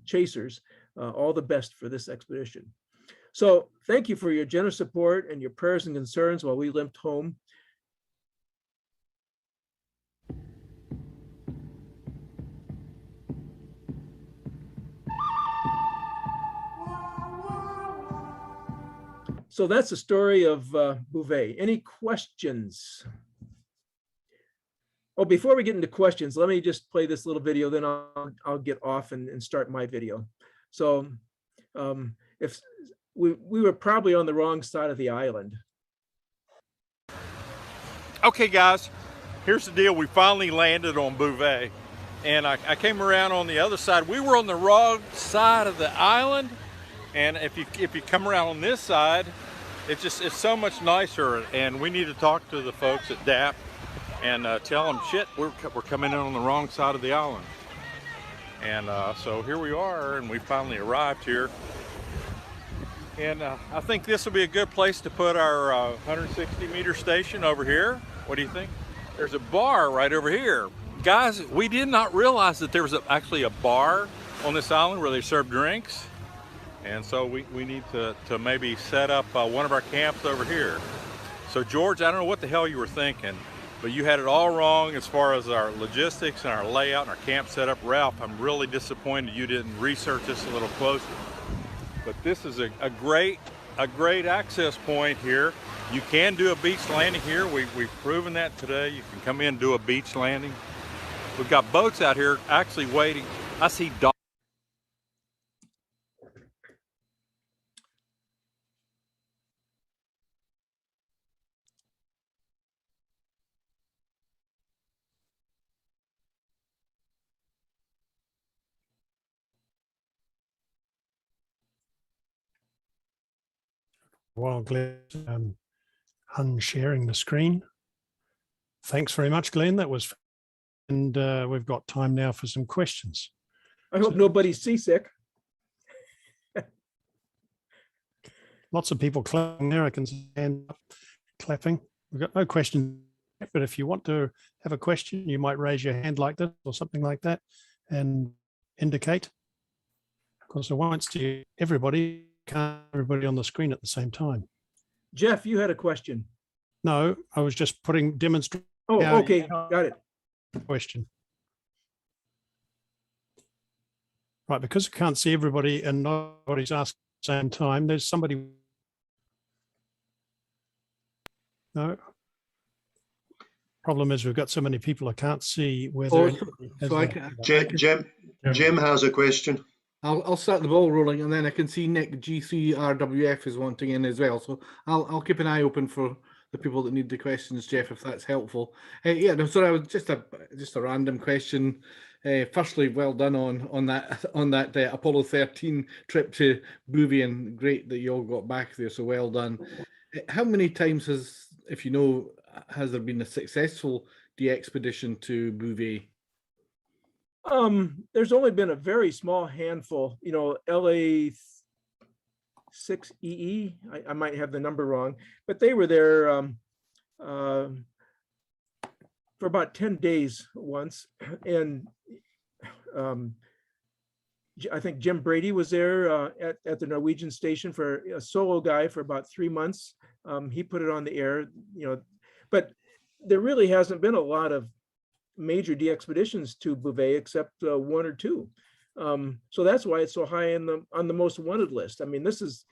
chasers. All the best for this expedition. So thank you for your generous support and your prayers and concerns while we limped home. So that's the story of Bouvet. Any questions? Oh, before we get into questions, let me just play this little video, then I'll get off and start my video. So if we were probably on the wrong side of the island. Okay, guys, here's the deal. We finally landed on Bouvet, and I came around on the other side. We were on the wrong side of the island, And if you come around on this side, it's so much nicer. And we need to talk to the folks at DAP and tell them, shit, we're coming in on the wrong side of the island. And so here we are, and we finally arrived here. And I think this will be a good place to put our 160 meter station over here. What do you think? There's a bar right over here. Guys, we did not realize that there was actually a bar on this island where they serve drinks. And so we need to maybe set up one of our camps over here. So George, I don't know what the hell you were thinking, but you had it all wrong as far as our logistics and our layout and our camp setup. Ralph, I'm really disappointed you didn't research this a little closer. But this is a great access point here. You can do a beach landing here. We've proven that today. You can come in and do a beach landing. We've got boats out here actually waiting. I see dogs. While Glenn unsharing the screen. Thanks very much, Glenn. That was, and we've got time now for some questions. I hope nobody's seasick. Lots of people clapping there. I can see hand up, clapping. We've got no questions, but if you want to have a question, you might raise your hand like this or something like that and indicate. Of course, I won't see everybody, can't everybody on the screen at the same time. Jeff, you had a question. No, I was just demonstrating. Oh, Yeah, okay, got it. Question. Right, because I can't see everybody and nobody's asked at the same time, there's somebody. No. Problem is we've got so many people I can't see whether. Jim has a question. I'll start the ball rolling, and then I can see Nick G3RWF is wanting in as well. So I'll keep an eye open for the people that need the questions, Jeff, if that's helpful. Yeah, no, sorry, I was just a random question. Firstly, well done on that Apollo 13 trip to Bouvet, and great that you all got back there. So well done. How many times has there been a successful de-expedition to Bouvet? There's only been a very small handful, LA 6EE, I might have the number wrong, but they were there for about 10 days once. And I think Jim Brady was there at the Norwegian station for a solo guy for about 3 months. He put it on the air, but there really hasn't been a lot of major de-expeditions to Bouvet except one or two. So that's why it's so high on the most wanted list. I mean, this is,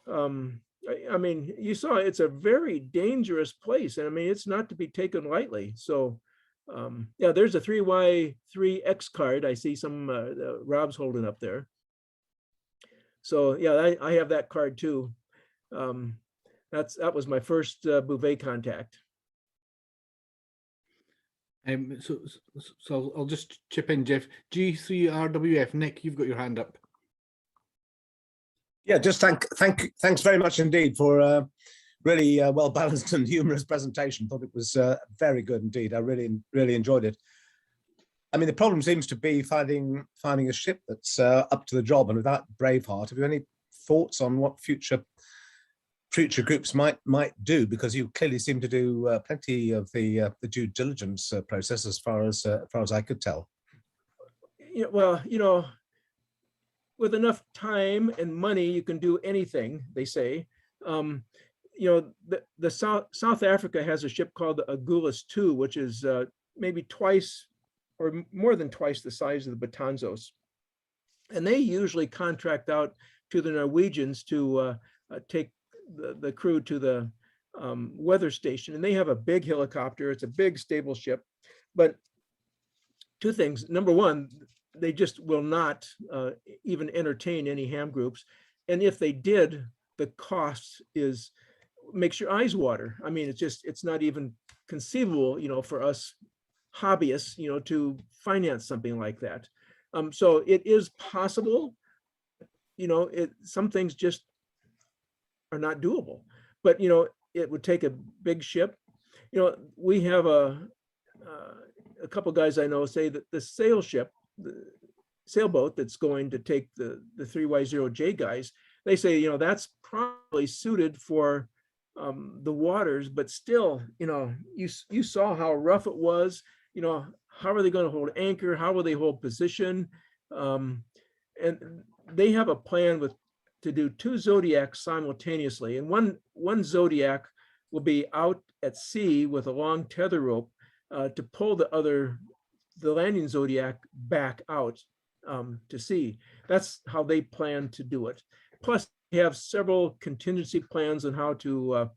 you saw it's a very dangerous place, and I mean, it's not to be taken lightly. So yeah, there's a 3Y3X card. I see some Rob's holding up there. So yeah, I have that card too. That was my first Bouvet contact. So I'll just chip in, Jeff. G3RWF, Nick, you've got your hand up. Yeah, just thanks very much indeed for a really well balanced and humorous presentation. Thought it was very good indeed. I really enjoyed it. I mean, the problem seems to be finding a ship that's up to the job and without Braveheart. Have you any thoughts on what future groups might do, because you clearly seem to do plenty of the due diligence process as far as I could tell. Yeah, well, with enough time and money, you can do anything, they say. The South Africa has a ship called the Agulhas II, which is maybe twice or more than twice the size of the Betanzos, and they usually contract out to the Norwegians to take the crew to the weather station, and they have a big helicopter. It's a big stable ship, but two things. Number one, they just will not even entertain any ham groups, and if they did, the cost makes your eyes water. I mean, it's not even conceivable, for us hobbyists, to finance something like that. So it is possible. some things just are not doable. But it would take a big ship. We have a couple guys I know say that the sailboat that's going to take the 3Y0J guys, they say, that's probably suited for the waters, but still, you saw how rough it was. How are they going to hold anchor? How will they hold position? And they have a plan to do 2 Zodiacs simultaneously, and one Zodiac will be out at sea with a long tether rope to pull the landing Zodiac back out to sea. That's how they plan to do it. Plus, they have several contingency plans on how to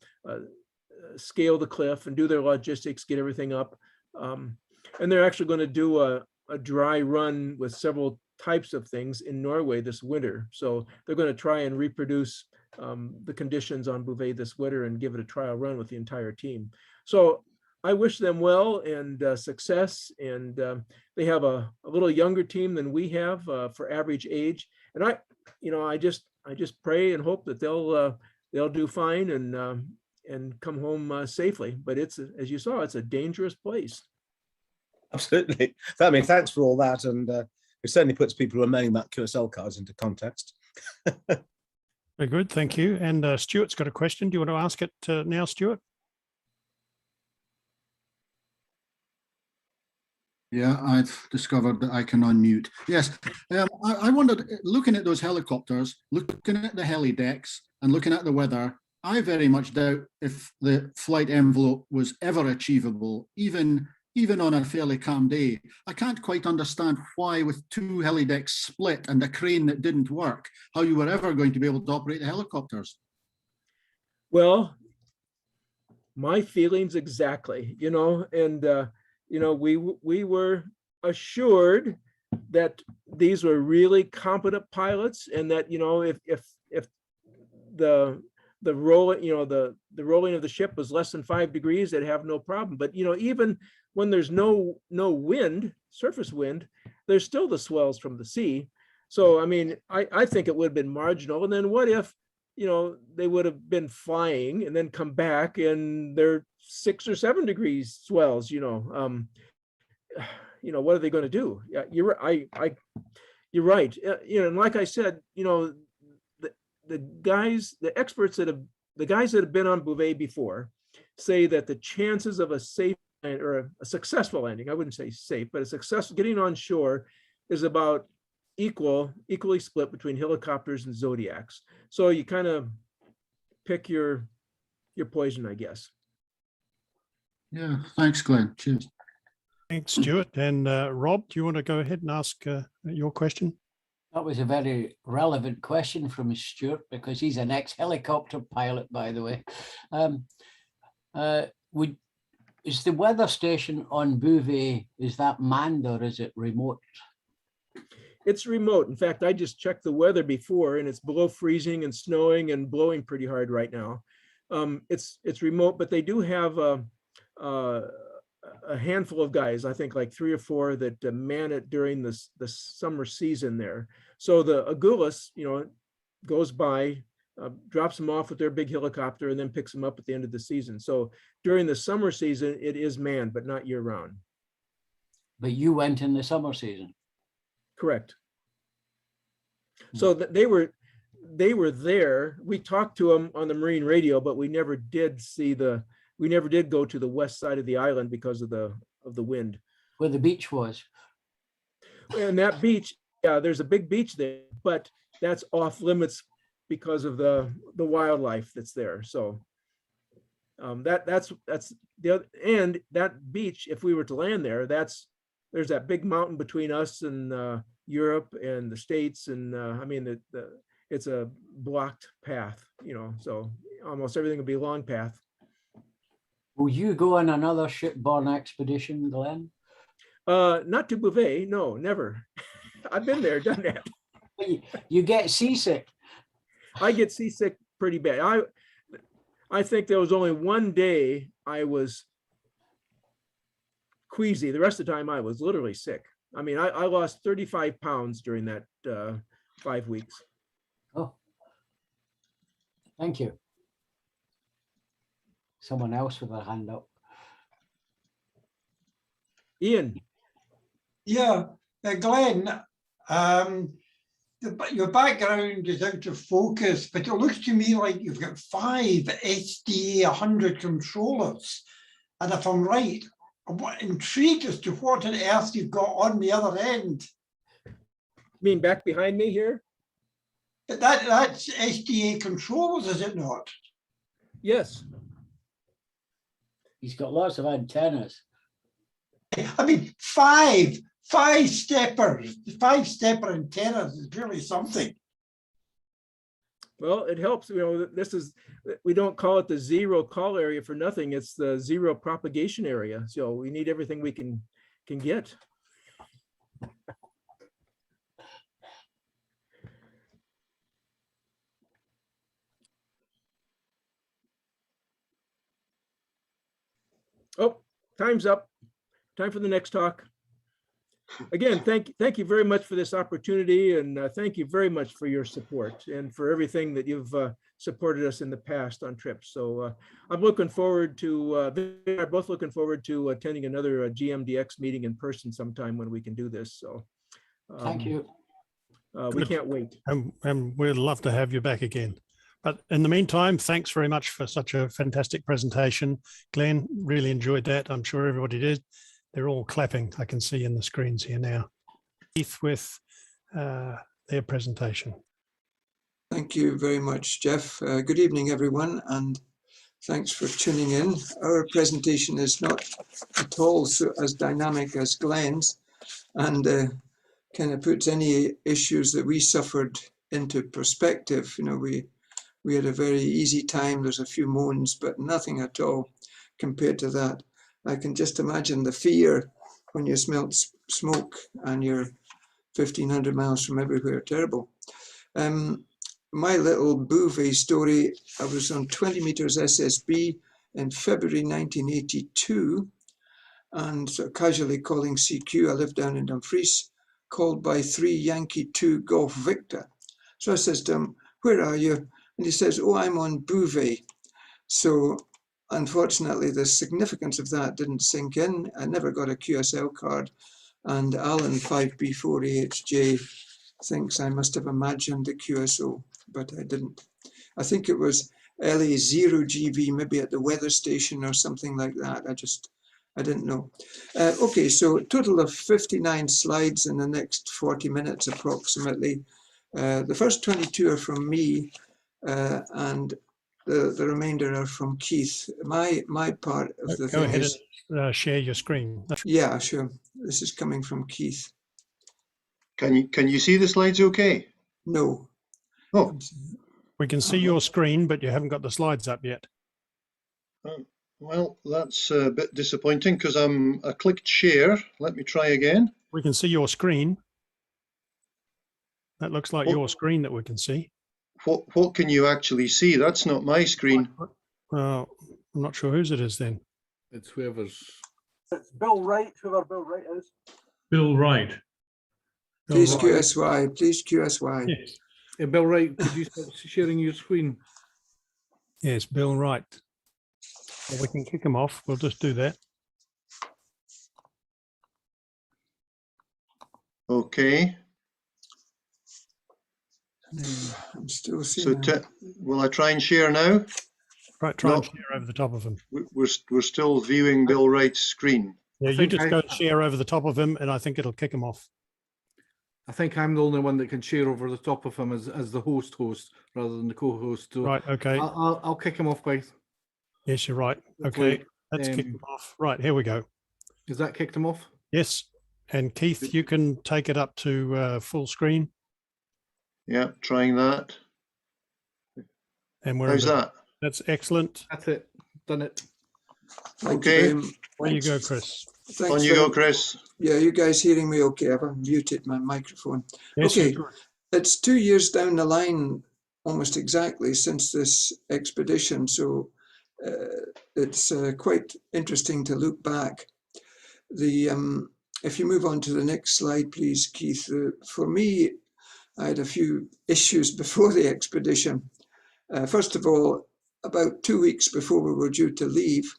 scale the cliff and do their logistics, get everything up. And they're actually going to do a dry run with several types of things in Norway this winter. So they're going to try and reproduce the conditions on Bouvet this winter and give it a trial run with the entire team. So I wish them well and success. And they have a little younger team than we have for average age. And I just pray and hope that they'll do fine and come home safely. But as you saw, it's a dangerous place. Absolutely. I mean, thanks for all that. And it certainly puts people who are moaning about QSL cards into context. Very good. Thank you. And Stuart's got a question. Do you want to ask it now, Stuart? Yeah, I've discovered that I can unmute. Yes, I wondered, looking at those helicopters, looking at the heli decks and looking at the weather, I very much doubt if the flight envelope was ever achievable, even on a fairly calm day. I can't quite understand why, with 2 heli decks split and a crane that didn't work, how you were ever going to be able to operate the helicopters. Well, my feelings exactly, and we were assured that these were really competent pilots, and that if the rolling the rolling of the ship was less than 5 degrees, they'd have no problem. But even when there's no wind, surface wind, there's still the swells from the sea. So I mean, I think it would have been marginal. And then what if they would have been flying and then come back and they're 6 or 7 degrees swells? What are they going to do? Yeah, you're right. And like I said, the guys that have been on Bouvet before say that the chances of a safe or a successful landing, I wouldn't say safe, but a successful getting on shore is about equally split between helicopters and Zodiacs. So you kind of pick your poison, I guess. Yeah, thanks, Glenn. Cheers. Thanks, Stuart. And Rob, do you want to go ahead and ask your question? That was a very relevant question from Stuart, because he's an ex-helicopter pilot, by the way. Is the weather station on Bouvet, is that manned or is it remote? It's remote. In fact, I just checked the weather before, and it's below freezing and snowing and blowing pretty hard right now. It's remote, but they do have a handful of guys, I think like 3 or 4, that man it during the summer season there. So the Agulhas, goes by, drops them off with their big helicopter, and then picks them up at the end of the season. So during the summer season, it is manned, but not year round. But you went in the summer season. Correct. So they were there. We talked to them on the marine radio, but we never did go to the west side of the island because of the wind. Where the beach was. And that beach, yeah, there's a big beach there, but that's off limits because of the wildlife that's there. So that's the other, and that beach, if we were to land there, there's that big mountain between us and Europe and the States, and I mean it's a blocked path, so almost everything would be a long path. Will you go on another shipborne expedition, Glenn? Not to Bouvet, no, never. I've been there, done that. You get seasick. I get seasick pretty bad. I think there was only one day I was queasy. The rest of the time I was literally sick. I mean, I lost 35 pounds during that 5 weeks. Thank you. Someone else with their hand up. Ian, Yeah, Glenn, your background is out of focus, but it looks to me like you've got 5 SDA 100 controllers. And if I'm right, I'm intrigued as to what on earth you've got on the other end. you mean back behind me here? But that's SDA controllers, is it not? Yes. He's got lots of antennas. I mean, five stepper antennas is really something. Well, it helps, you know, we don't call it the zero call area for nothing. It's the zero propagation area. So we need everything we can get. Oh, time's up. Time for the next talk. Again, thank you very much for this opportunity, and thank you very much for your support and for everything that you've supported us in the past on trips. So I'm looking forward to, we are both looking forward to attending another GMDX meeting in person sometime when we can do this. So Thank you. We can't wait. And we'd love to have you back again. But in the meantime, thanks very much for such a fantastic presentation. Glenn, really enjoyed that. I'm sure everybody did. They're all clapping. I can see in the screens here now. Keith with their presentation. Thank you very much, Jeff. Good evening, everyone, and thanks for tuning in. Our presentation is not at all as dynamic as Glenn's, and kind of puts any issues that we suffered into perspective. You know, we had a very easy time. There's a few moans, but nothing at all compared to that. I can just imagine the fear when you smelt smoke and you're 1,500 miles from everywhere. Terrible. My little Bouvet story, I was on 20 meters SSB in February 1982, and so casually calling CQ. I lived down in Dumfries, called by 3 Yankee 2 Golf Victor. So I says to him, "Where are you?" And he says, "Oh, I'm on Bouvet." So unfortunately, the significance of that didn't sink in. I never got a QSL card, and Alan 5B4AHJ thinks I must have imagined the QSO, but I didn't. I think it was LA0GV, maybe at the weather station or something like that. I didn't know. Okay, so a total of 59 slides in the next 40 minutes approximately. The first 22 are from me, and the remainder are from Keith. My part of the Go thing ahead is, and share your screen. yeah, sure. This is coming from Keith. Can you see the slides okay? No. Oh, We can see your screen, but you haven't got the slides up yet. well, that's a bit disappointing because I clicked share. Let me try again. We can see your screen. That looks like your screen that we can see. What can you actually see? That's not my screen. I'm not sure whose it is then. It's whoever's. It's Bill Wright, whoever Bill Wright is. Bill Wright. Please Bill Wright. QSY, please QSY. Yes. Bill Wright, could you start sharing your screen? Yes, Bill Wright. Well, we can kick him off. We'll just do that. Okay. I'm still So seeing. will I try and share now? Right, try and No. share over the top of him. We're still viewing Bill Wright's screen. Yeah, you think just I- go share over the top of him, and I think it'll kick him off. I think I'm the only one that can share over the top of him as the host rather than the co-host. So Right, okay. I'll kick him off by. Yes, you're right. Hopefully, Okay, let's kick um, him off. Right, here we go. Is that kicked him off? Yes, and Keith, you can take it up to full screen, Yeah, trying that. and we're How's in. that? That's excellent. That's it. Done it. Okay. There you go, Chris. On you go, Chris. Yeah, you guys hearing me okay? I've unmuted my microphone. Yes, Okay, you're good. it's 2 years down the line, almost exactly, since this expedition. So it's quite interesting to look back. If you move on to the next slide, please, Keith. For me, I had a few issues before the expedition. First of all, about 2 weeks before we were due to leave,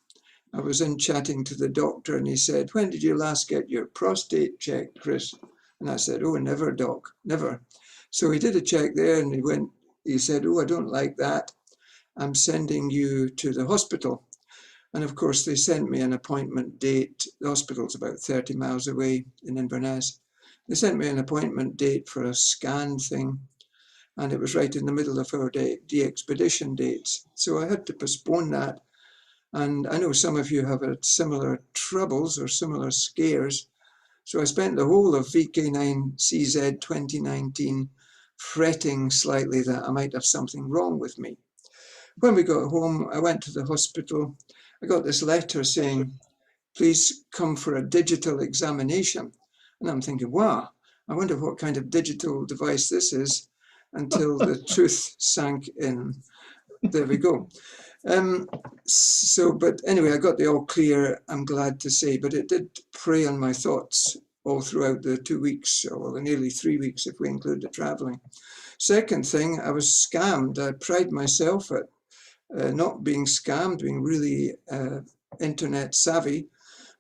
I was in chatting to the doctor and he said, "When did you last get your prostate checked, Chris?" And I said, "Oh, never, doc, never." So he did a check there and he said, "Oh, I don't like that. I'm sending you to the hospital." And of course, they sent me an appointment date. The hospital's about 30 miles away in Inverness. They sent me an appointment date for a scan thing. And it was right in the middle of our de-expedition dates. So I had to postpone that. And I know some of you have had similar troubles or similar scares. So I spent the whole of VK9CZ 2019 fretting slightly that I might have something wrong with me. When we got home, I went to the hospital. I got this letter saying, "Please come for a digital examination." And I'm thinking, wow, I wonder what kind of digital device this is, until the truth sank in. There we go. But anyway, I got the all clear, I'm glad to say, but it did prey on my thoughts all throughout the 2 weeks, or the nearly 3 weeks if we include the traveling. Second thing, I was scammed. I pride myself at not being scammed, being really internet savvy.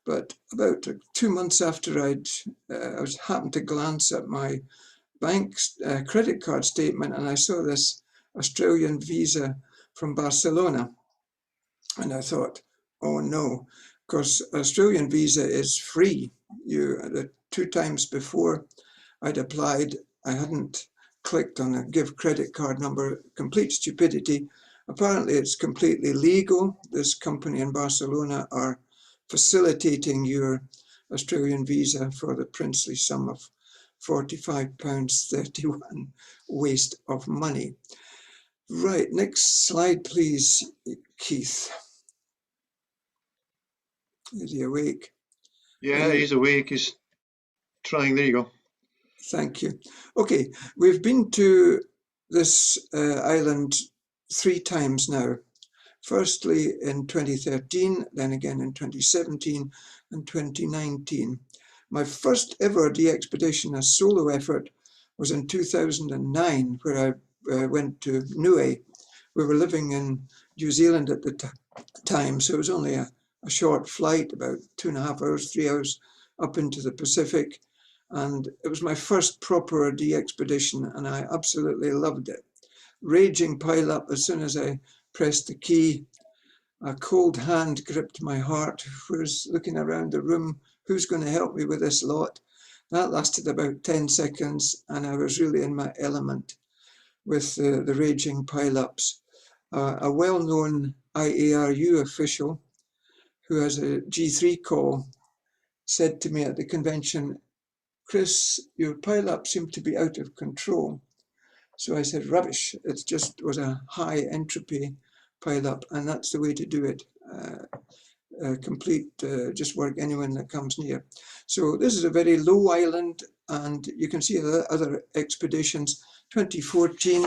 But about 2 months after I happened to glance at my bank's credit card statement, and I saw this Australian visa from Barcelona. And I thought, oh no, because Australian visa is free. The 2 times before I'd applied, I hadn't clicked on a give credit card number, complete stupidity. Apparently it's completely legal. This company in Barcelona are facilitating your Australian visa for the princely sum of £45.31, waste of money. Right, next slide, please, Keith. Is he awake? Yeah, he's awake. He's trying. There you go. Thank you. Okay, we've been to this island 3 times now. Firstly in 2013, then again in 2017 and 2019. My first ever de-expedition, a solo effort, was in 2009, where I went to Niue. We were living in New Zealand at the time, so it was only a short flight, about 2.5 hours, 3 hours up into the Pacific. And it was my first proper de-expedition, and I absolutely loved it. Raging pile up as soon as I pressed the key. A cold hand gripped my heart. Who's looking around the room? Who's going to help me with this lot? That lasted about 10 seconds, and I was really in my element with the raging pile-ups. A well-known IARU official who has a G3 call said to me at the convention, "Chris, your pile-up seemed to be out of control." So I said, rubbish, it just was a high entropy pile-up, and that's the way to do it. Complete, just work anyone that comes near. So this is a very low island, and you can see the other expeditions. 2014,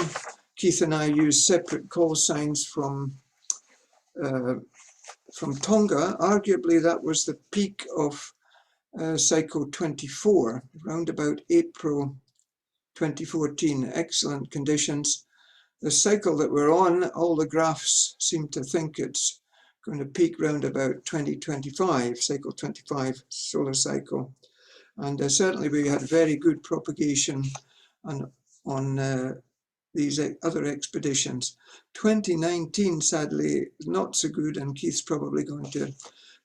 Keith and I used separate call signs from Tonga. Arguably that was the peak of Cycle 24, around about April 2014, excellent conditions. The cycle that we're on, all the graphs seem to think it's going to peak round about 2025, cycle 25, solar cycle. And certainly we had very good propagation on these other expeditions. 2019, sadly, not so good, and Keith's probably going to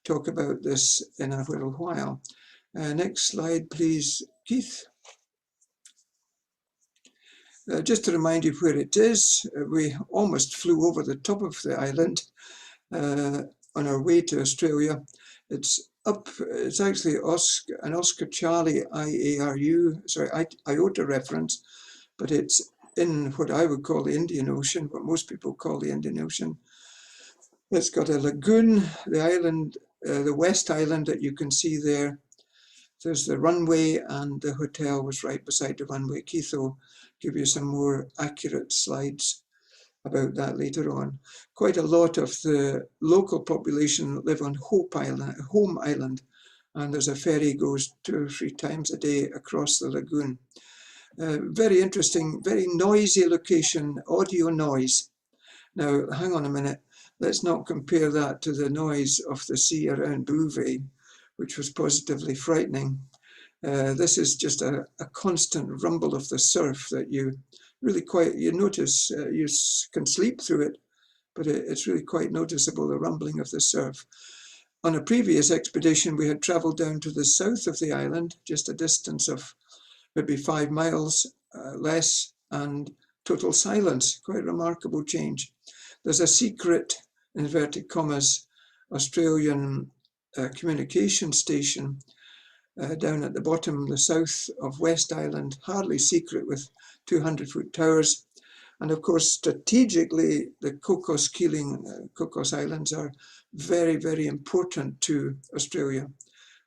talk about this in a little while. Next slide, please, Keith. Just to remind you where it is, we almost flew over the top of the island on our way to Australia. It's actually an Oscar Charlie IOTA reference, but it's in what I would call the Indian Ocean, what most people call the Indian Ocean. It's got a lagoon, the island, the West Island that you can see there. There's the runway, and the hotel was right beside the runway. Keith will give you some more accurate slides about that later on. Quite a lot of the local population live on Home Island, and there's a ferry goes 2 or 3 times a day across the lagoon. Very interesting, very noisy location, audio noise. Now, hang on a minute. Let's not compare that to the noise of the sea around Bouvet, which was positively frightening. This is just a constant rumble of the surf that you really you notice. You can sleep through it, but it's really quite noticeable, the rumbling of the surf. On a previous expedition, we had traveled down to the south of the island, just a distance of maybe 5 miles less, and total silence, quite remarkable change. There's a secret, inverted commas, Australian communication station down at the bottom, the south of West Island, hardly secret, with 200-foot towers. And of course, strategically, the Cocos Cocos Islands are very, very important to Australia,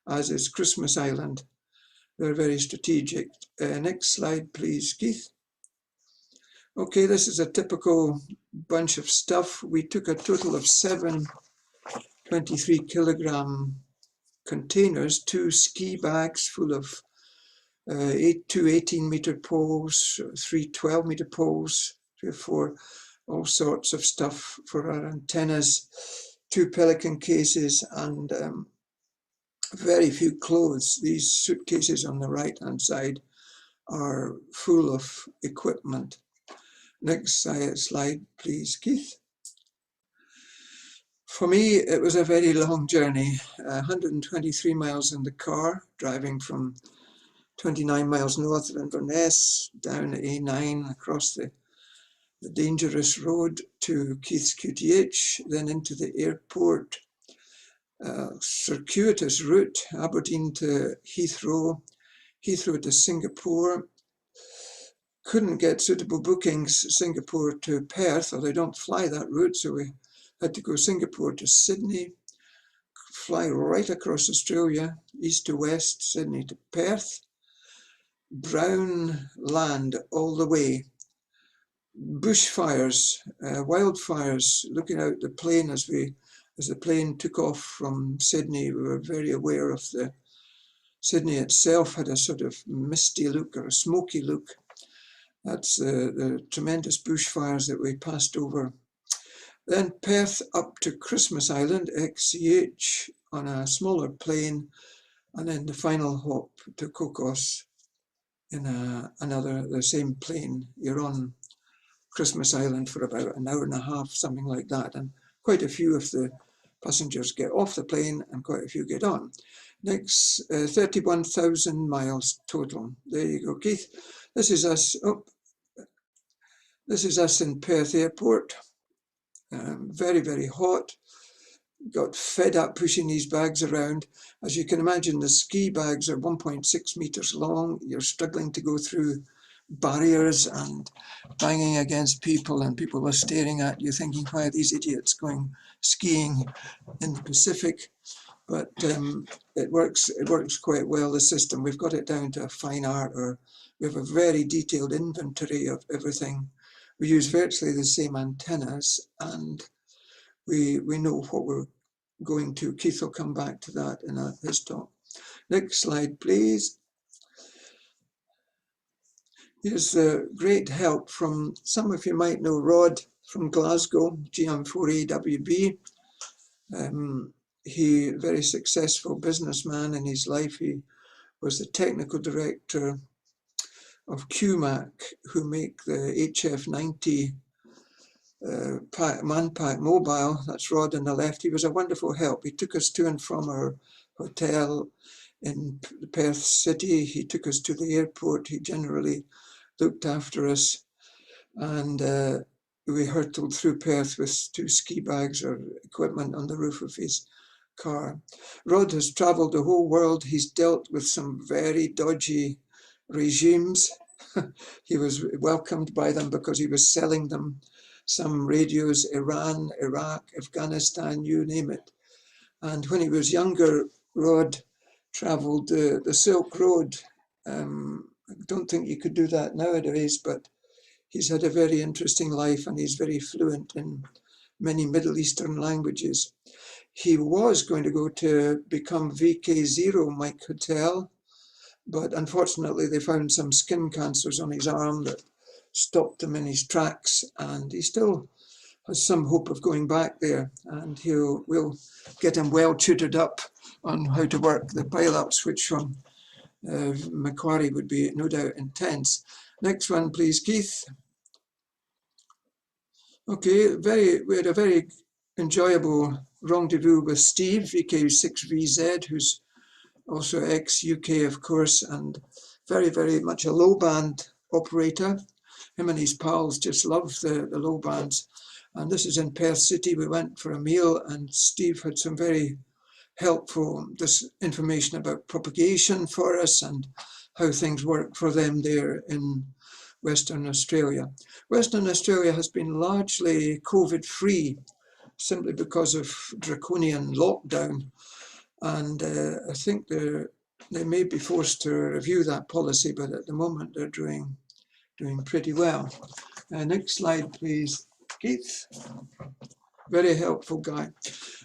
as is Christmas Island. They're very strategic. Next slide, please, Keith. Okay, this is a typical bunch of stuff. We took a total of 7 23-kilogram containers, 2 ski bags full of 2 18-meter poles, 3 12-meter poles, 3 or 4, all sorts of stuff for our antennas, 2 pelican cases, and very few clothes. These suitcases on the right-hand side are full of equipment. Next slide, please, Keith. For me, it was a very long journey, 123 miles in the car, driving from 29 miles north of Inverness, down A9 across the dangerous road to Keith's QTH, then into the airport, circuitous route, Aberdeen to Heathrow, Heathrow to Singapore. Couldn't get suitable bookings Singapore to Perth, or they don't fly that route, so we had to go Singapore to Sydney, fly right across Australia, east to west, Sydney to Perth. Brown land all the way. Bushfires, wildfires, looking out the plane as the plane took off from Sydney. We were very aware of Sydney itself had a sort of misty look or a smoky look. That's the tremendous bushfires that we passed over. Then Perth up to Christmas Island, XCH, on a smaller plane, and then the final hop to Cocos in the same plane. You're on Christmas Island for about an hour and a half, something like that, and quite a few of the passengers get off the plane and quite a few get on. Next, 31,000 miles total. There you go, Keith. This is us. Oh, this is us in Perth Airport. Very, very hot. Got fed up pushing these bags around. As you can imagine, the ski bags are 1.6 meters long. You're struggling to go through barriers and banging against people, and people are staring at you thinking, why are these idiots going skiing in the Pacific? But it works quite well, the system. We've got it down to a fine art, or we have a very detailed inventory of everything. We use virtually the same antennas, and we know what we're going to. Keith will come back to that in his talk. Next slide, please. Here's great help from, some of you might know Rod from Glasgow, GM4AWB. He, very successful businessman in his life. He was the technical director of QMAC, who make the HF90 Manpack mobile. That's Rod on the left. He was a wonderful help. He took us to and from our hotel in Perth City. He took us to the airport. He generally looked after us, and we hurtled through Perth with 2 ski bags or equipment on the roof of his car. Rod has traveled the whole world. He's dealt with some very dodgy regimes. He was welcomed by them because he was selling them some radios, Iran, Iraq, Afghanistan, you name it. And when he was younger, Rod traveled the Silk Road. I don't think you could do that nowadays, but he's had a very interesting life, and he's very fluent in many Middle Eastern languages. He was going to go to become VK0 Mike Hotel, but unfortunately they found some skin cancers on his arm that stopped him in his tracks, and he still has some hope of going back there, and we'll get him well tutored up on how to work the pile-ups, which from Macquarie would be no doubt intense. Next one, please, Keith. Okay, we had a very enjoyable rendezvous with Steve, VK6VZ, who's also ex-UK, of course, and very, very much a low band operator. Him and his pals just love the low bands. And this is in Perth City. We went for a meal, and Steve had some very helpful information about propagation for us and how things work for them there in Western Australia. Western Australia has been largely COVID-free simply because of draconian lockdown. And I think they may be forced to review that policy, but at the moment they're doing pretty well. Next slide, please, Keith. Very helpful guy.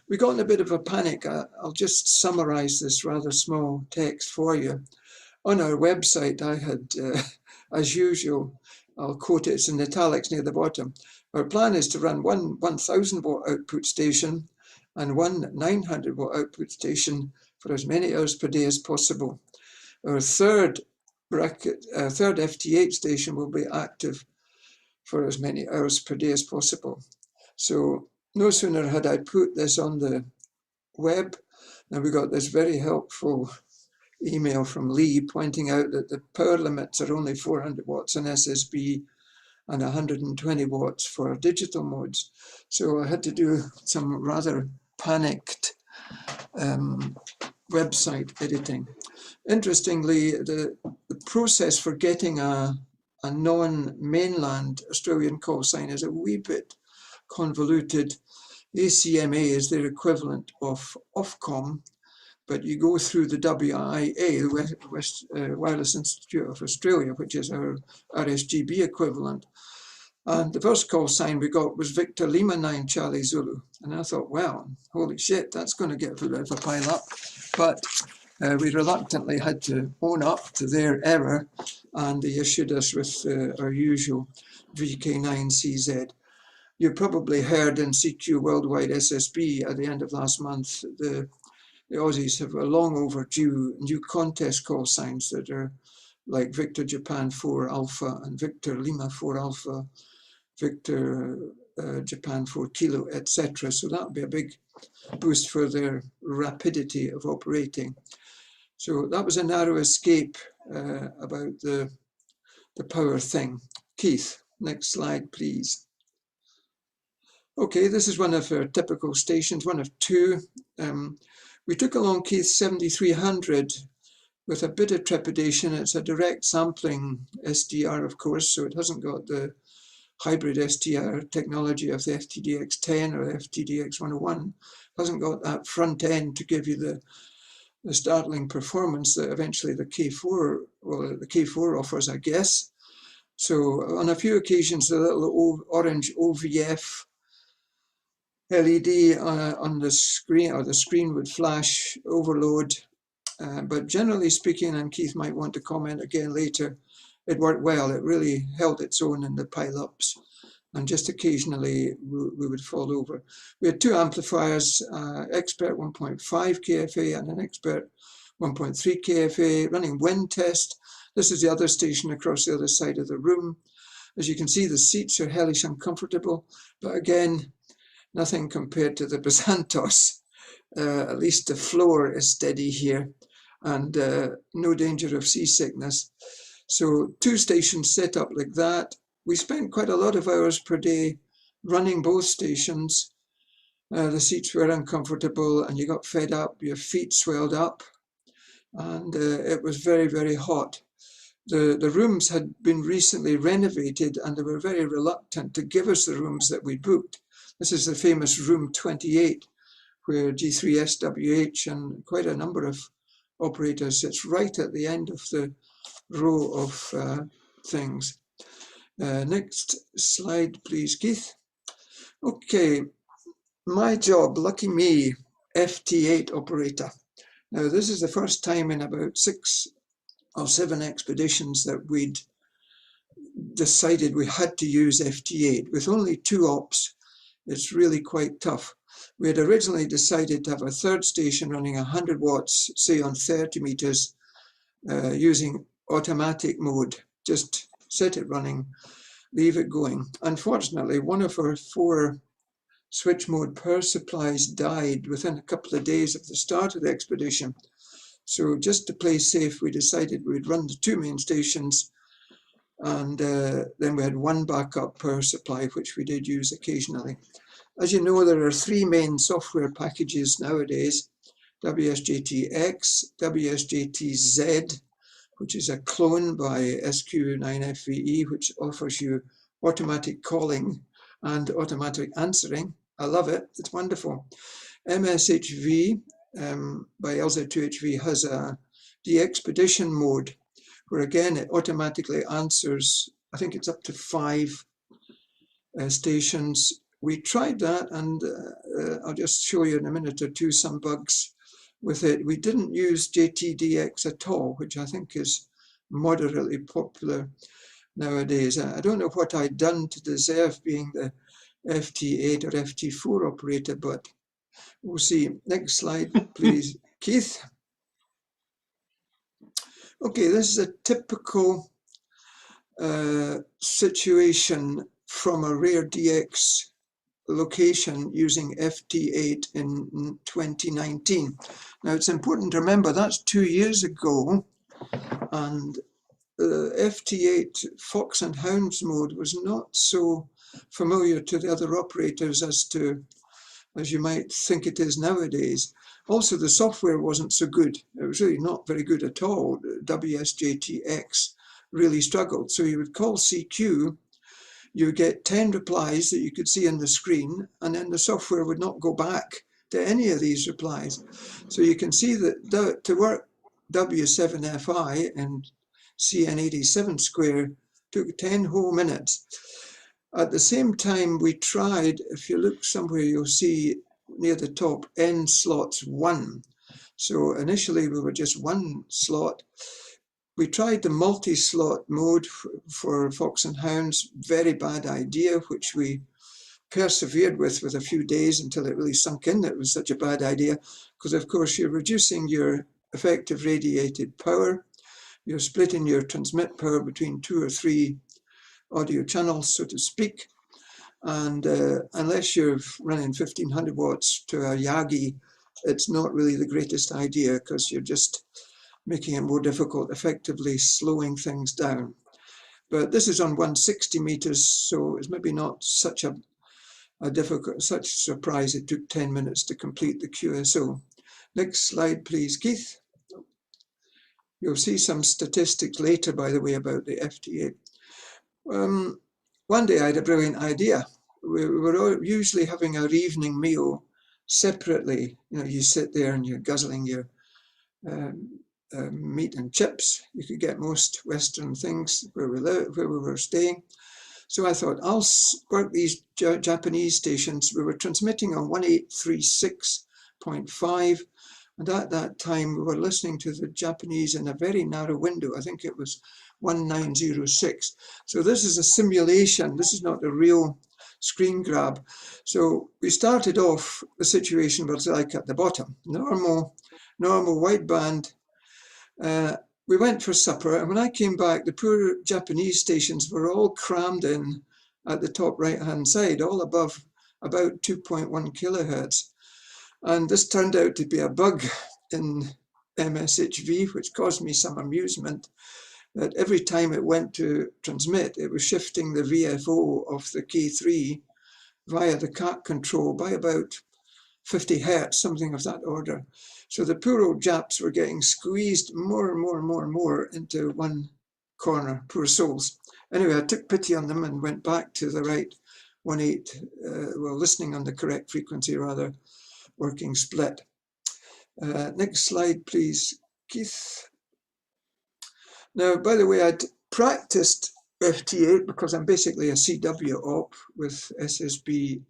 We got in a bit of a panic. I'll just summarize this rather small text for you. On our website, I had, as usual, I'll quote it, it's in italics near the bottom. Our plan is to run one 1000 watt output station and one 900 watt output station for as many hours per day as possible. Our third FT8 station will be active for as many hours per day as possible. So no sooner had I put this on the web, and we got this very helpful email from Lee pointing out that the power limits are only 400 watts on SSB and 120 watts for digital modes. So I had to do some rather panicked website editing. Interestingly, the process for getting a non-mainland Australian call sign is a wee bit convoluted. ACMA is their equivalent of Ofcom, but you go through the WIA, the Wireless Institute of Australia, which is our RSGB equivalent. And the first call sign we got was Victor Lima 9 Charlie Zulu. And I thought, well, holy shit, that's going to get a bit of a pile up. But we reluctantly had to own up to their error, and they issued us with our usual VK9CZ. You probably heard in CQ Worldwide SSB at the end of last month, the Aussies have a long overdue new contest call signs that are like Victor Japan 4 Alpha and Victor Lima 4 Alpha, Victor Japan 4 Kilo, etc. So that would be a big boost for their rapidity of operating. So that was a narrow escape about the power thing. Keith, next slide, please. Okay, this is one of our typical stations, one of two. We took along Keith 7300 with a bit of trepidation. It's a direct sampling SDR, of course, so it hasn't got the hybrid SDR technology of the FTDX 10 or FTDX 101. It hasn't got that front end to give you the startling performance that eventually the K4 offers, I guess. So on a few occasions, the little orange OVF LED on the screen, or the screen would flash overload. But generally speaking, and Keith might want to comment again later, it worked well. It really held its own in the pile-ups, and just occasionally we would fall over. We had two amplifiers, expert 1.5 KFA and an expert 1.3 KFA, running wind test. This is the other station across the other side of the room. As you can see, the seats are hellish uncomfortable, but again, nothing compared to the Basantos. At least the floor is steady here, and no danger of seasickness. So two stations set up like that. We spent quite a lot of hours per day running both stations. The seats were uncomfortable and you got fed up, your feet swelled up, and it was very, very hot. The rooms had been recently renovated and they were very reluctant to give us the rooms that we booked. This is the famous room 28, where G3SWH and quite a number of operators sits right at the end of the row of things. Next slide, please, Keith. Okay, my job, lucky me, FT8 operator. Now, this is the first time in about 6 or 7 expeditions that we'd decided we had to use FT8 with only 2 ops. It's really quite tough. We had originally decided to have a third station running 100 watts, say on 30 meters, using automatic mode. Just set it running, leave it going. Unfortunately, one of our 4 switch mode power supplies died within a couple of days of the start of the expedition. So just to play safe, we decided we'd run the 2 main stations, and then we had 1 backup power supply, which we did use occasionally. As you know, there are 3 main software packages nowadays: WSJT-X, WSJT-Z, which is a clone by SQ9FVE, which offers you automatic calling and automatic answering. I love it, it's wonderful. MSHV by LZ2HV has the expedition mode, where again it automatically answers, I think it's up to 5 stations. We tried that, and I'll just show you in a minute or two some bugs with it. We didn't use GMDX at all, which I think is moderately popular nowadays. I don't know what I'd done to deserve being the FT8 or FT4 operator, but we'll see. Next slide, please, Keith. Okay, this is a typical situation from a rare DX location using FT8 in 2019. Now, it's important to remember that's 2 years ago, and the FT8 Fox and Hounds mode was not so familiar to the other operators as you might think it is nowadays. Also, the software wasn't so good. It was really not very good at all. WSJT-X really struggled. So you would call CQ, you would get 10 replies that you could see on the screen, and then the software would not go back to any of these replies. So you can see that to work W7FI and CN87 square took 10 whole minutes. At the same time, we tried, if you look somewhere, you'll see near the top, N slots 1. So initially we were just 1 slot. We tried the multi-slot mode for Fox and Hounds, very bad idea, which we persevered with a few days until it really sunk in that it was such a bad idea, because of course you're reducing your effective radiated power, you're splitting your transmit power between 2 or 3 audio channels, so to speak, and unless you're running 1500 watts to a Yagi, it's not really the greatest idea, because you're just making it more difficult, effectively slowing things down. But this is on 160 meters, so it's maybe not such a surprise it took 10 minutes to complete the QSO. Next slide, please, Keith. You'll see some statistics later, by the way, about the FT8. One day I had a brilliant idea. We were usually having our evening meal separately. You know, you sit there and you're guzzling your meat and chips. You could get most Western things where we were staying. So I thought, I'll work these Japanese stations. We were transmitting on 1836.5. And at that time, we were listening to the Japanese in a very narrow window. I think it was 1906. So this is a simulation. This is not a real screen grab. So we started off, the situation was like at the bottom, normal wideband. We went for supper, and when I came back, the poor Japanese stations were all crammed in at the top right-hand side, all above about 2.1 kilohertz. And this turned out to be a bug in MSHV, which caused me some amusement, that every time it went to transmit, it was shifting the VFO of the K3 via the CAT control by about 50 hertz, something of that order. So the poor old Japs were getting squeezed more and more and more and more into one corner, poor souls. Anyway, I took pity on them and went back to the right 1.8, well, listening on the correct frequency rather, working split. Next slide, please, Keith. Now, by the way, I'd practiced FT8 because I'm basically a CW op with SSB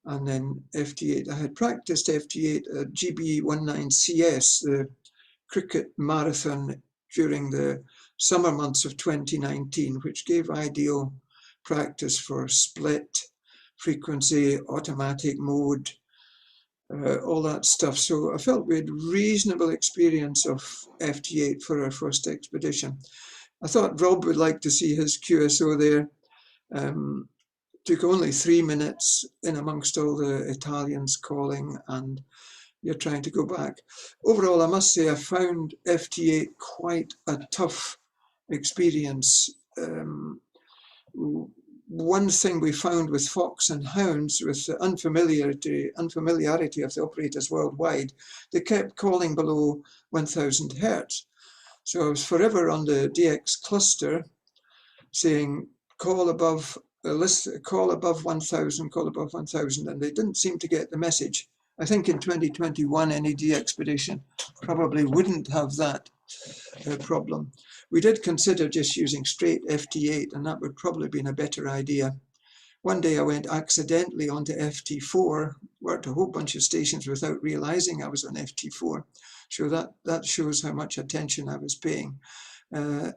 and then FT8. I had practiced FT8 at GB19CS, the cricket marathon during the summer months of 2019, which gave ideal practice for split, frequency, automatic mode, all that stuff. So I felt we had reasonable experience of FT8 for our first expedition. I thought Rob would like to see his QSO there. Took only 3 minutes in amongst all the Italians calling, and you're trying to go back. Overall, I must say I found FT8 quite a tough experience. One thing we found with Fox and Hounds, with the unfamiliarity of the operators worldwide, they kept calling below 1000 hertz. So I was forever on the DX cluster saying call above 1000, call above 1000, and they didn't seem to get the message. I think in 2021, any DXpedition probably wouldn't have that problem. We did consider just using straight FT8, and that would probably have been a better idea. One day I went accidentally onto FT4, worked a whole bunch of stations without realizing I was on FT4. So that shows how much attention I was paying.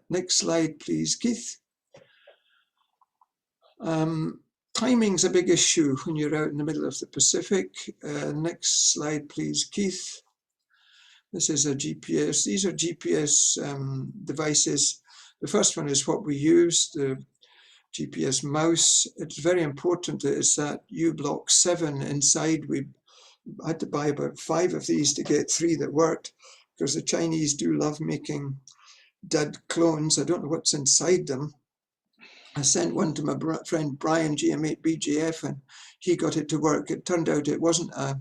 Next slide, please, Keith. Timing's a big issue when you're out in the middle of the Pacific. Next slide, please, Keith. This is a GPS. These are GPS devices. The first one is what we use, the GPS mouse. It's very important that it's that U-Block 7 inside. We had to buy about 5 of these to get 3 that worked, because the Chinese do love making dud clones. I don't know what's inside them. I sent one to my friend Brian, GM8BGF, and he got it to work. It turned out it wasn't a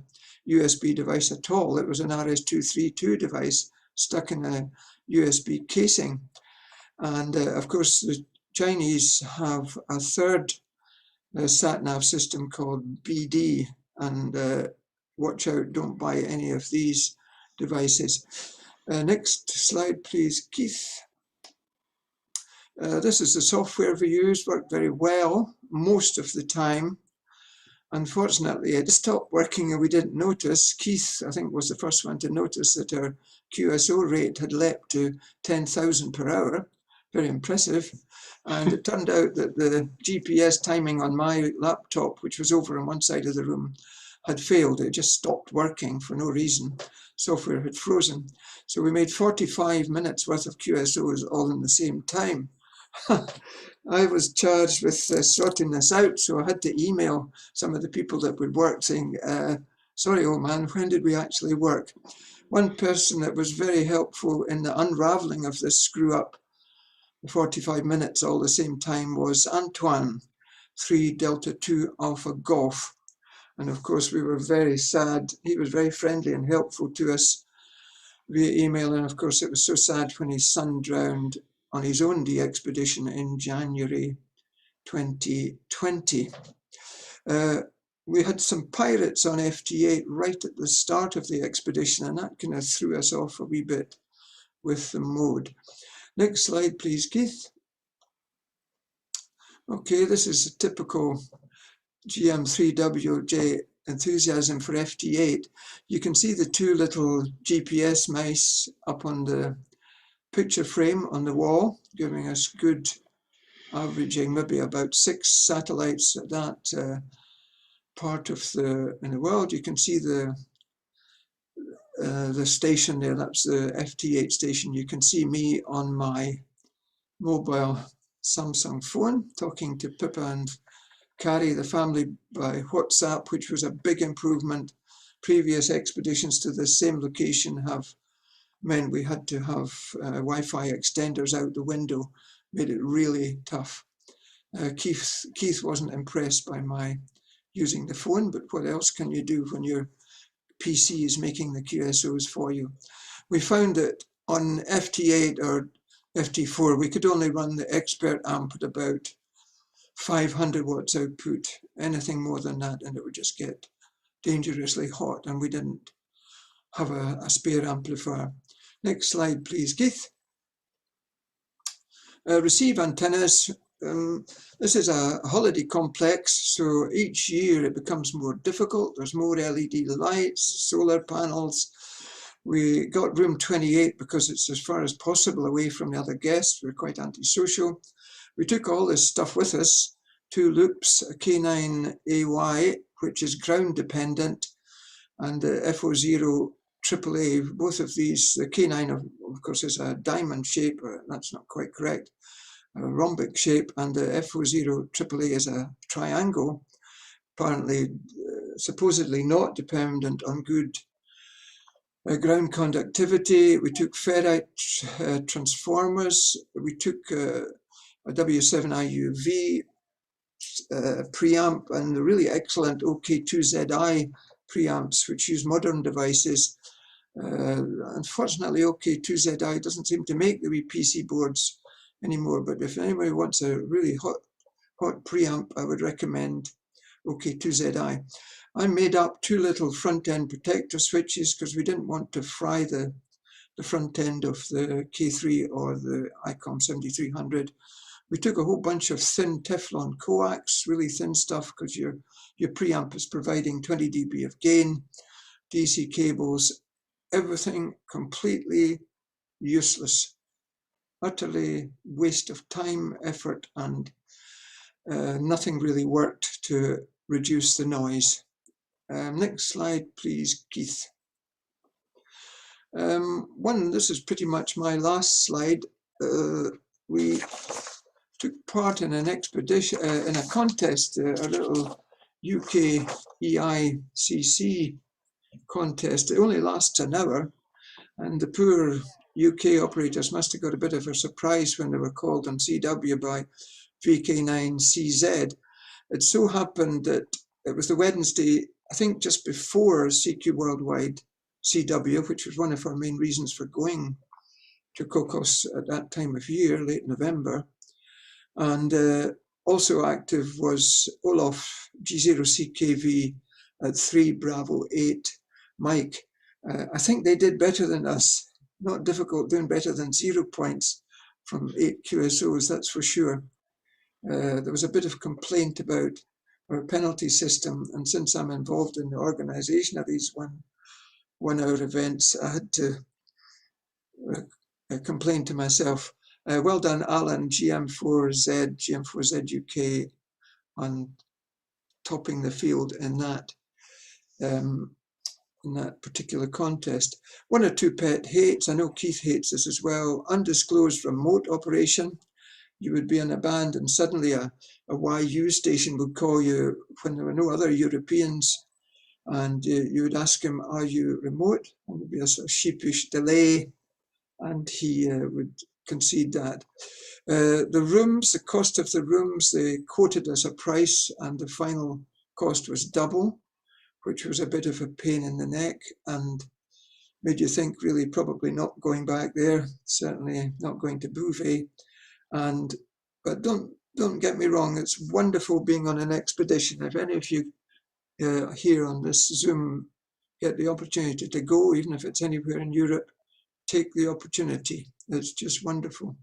USB device at all. It was an RS-232 device stuck in a USB casing. And of course, the Chinese have a third sat-nav system called BD, and watch out, don't buy any of these devices. Next slide, please, Keith. This is the software we used, worked very well most of the time. Unfortunately, it stopped working and we didn't notice. Keith, I think, was the first one to notice that our QSO rate had leapt to 10,000 per hour. Very impressive. And it turned out that the GPS timing on my laptop, which was over on one side of the room, had failed. It just stopped working for no reason. Software had frozen. So we made 45 minutes worth of QSOs all in the same time. I was charged with sorting this out, so I had to email some of the people that would work saying, sorry, old man, when did we actually work? One person that was very helpful in the unraveling of this screw up, 45 minutes all the same time, was Antoine, 3 Delta 2 Alpha Golf. And of course, we were very sad. He was very friendly and helpful to us via email. And of course, it was so sad when his son drowned on his own DXpedition in January 2020. We had some pirates on FT8 right at the start of the expedition, and that kind of threw us off a wee bit with the mode. Next slide, please, Keith. Okay, this is a typical GM3WJ enthusiasm for FT8. You can see the 2 little GPS mice up on the picture frame on the wall, giving us good averaging, maybe about 6 satellites at that part of in the world. You can see the station there. That's the FT8 station. You can see me on my mobile Samsung phone talking to Pippa and Carrie, the family, by WhatsApp, which was a big improvement. Previous expeditions to the same location have meant we had to have Wi-Fi extenders out the window, made it really tough. Keith wasn't impressed by my using the phone, but what else can you do when your PC is making the QSOs for you? We found that on FT8 or FT4, we could only run the expert amp at about 500 watts output. Anything more than that, and it would just get dangerously hot, and we didn't have a spare amplifier. Next slide, please, Keith. Receive antennas. This is a holiday complex, so each year it becomes more difficult. There's more LED lights, solar panels. We got room 28 because it's as far as possible away from the other guests. We're quite antisocial. We took all this stuff with us two loops, a K9AY, which is ground dependent, and the FO0 AAA. Both of these, the K9 of course is a diamond shape, or that's not quite correct, a rhombic shape, and the FO0 AAA is a triangle, apparently supposedly not dependent on good ground conductivity. We took ferrite transformers. We took a W7IUV preamp and the really excellent OK2ZI preamps, which use modern devices. Unfortunately, OK2ZI doesn't seem to make the wee PC boards anymore, but if anybody wants a really hot preamp, I would recommend OK2ZI. I made up two little front-end protector switches because we didn't want to fry the front end of the K3 or the ICOM 7300. We took a whole bunch of thin Teflon coax, really thin stuff, because your preamp is providing 20 dB of gain, DC cables, everything completely useless, utterly waste of time, effort, and nothing really worked to reduce the noise. Next slide, please, Keith. This is pretty much my last slide. We took part in an expedition, in a contest, a little UK EICC contest. It only lasts an hour, and the poor UK operators must have got a bit of a surprise when they were called on CW by VK9CZ. It so happened that it was the Wednesday, I think just before CQ Worldwide CW, which was one of our main reasons for going to Cocos at that time of year, late November. And also active was Olaf G0CKV at 3 Bravo 8 Mike. I think they did better than us. Not difficult doing better than 0 points from 8 QSOs, that's for sure. There was a bit of complaint about our penalty system, and since I'm involved in the organization of these one-hour events, I had to complain to myself. Well done, Alan, GM4Z UK, on topping the field in that particular contest. One or two pet hates. I know Keith hates this as well. Undisclosed remote operation. You would be in a band and suddenly a YU station would call you when there were no other Europeans, and you would ask him, "Are you remote?" And there'd be a sort of sheepish delay, and he would concede that. The rooms, the cost of the rooms, they quoted as a price, and the final cost was double, which was a bit of a pain in the neck and made you think really probably not going back there, certainly not going to Bouvet. But don't get me wrong, it's wonderful being on an expedition. If any of you here on this Zoom get the opportunity to go, even if it's anywhere in Europe, take the opportunity. It's just wonderful.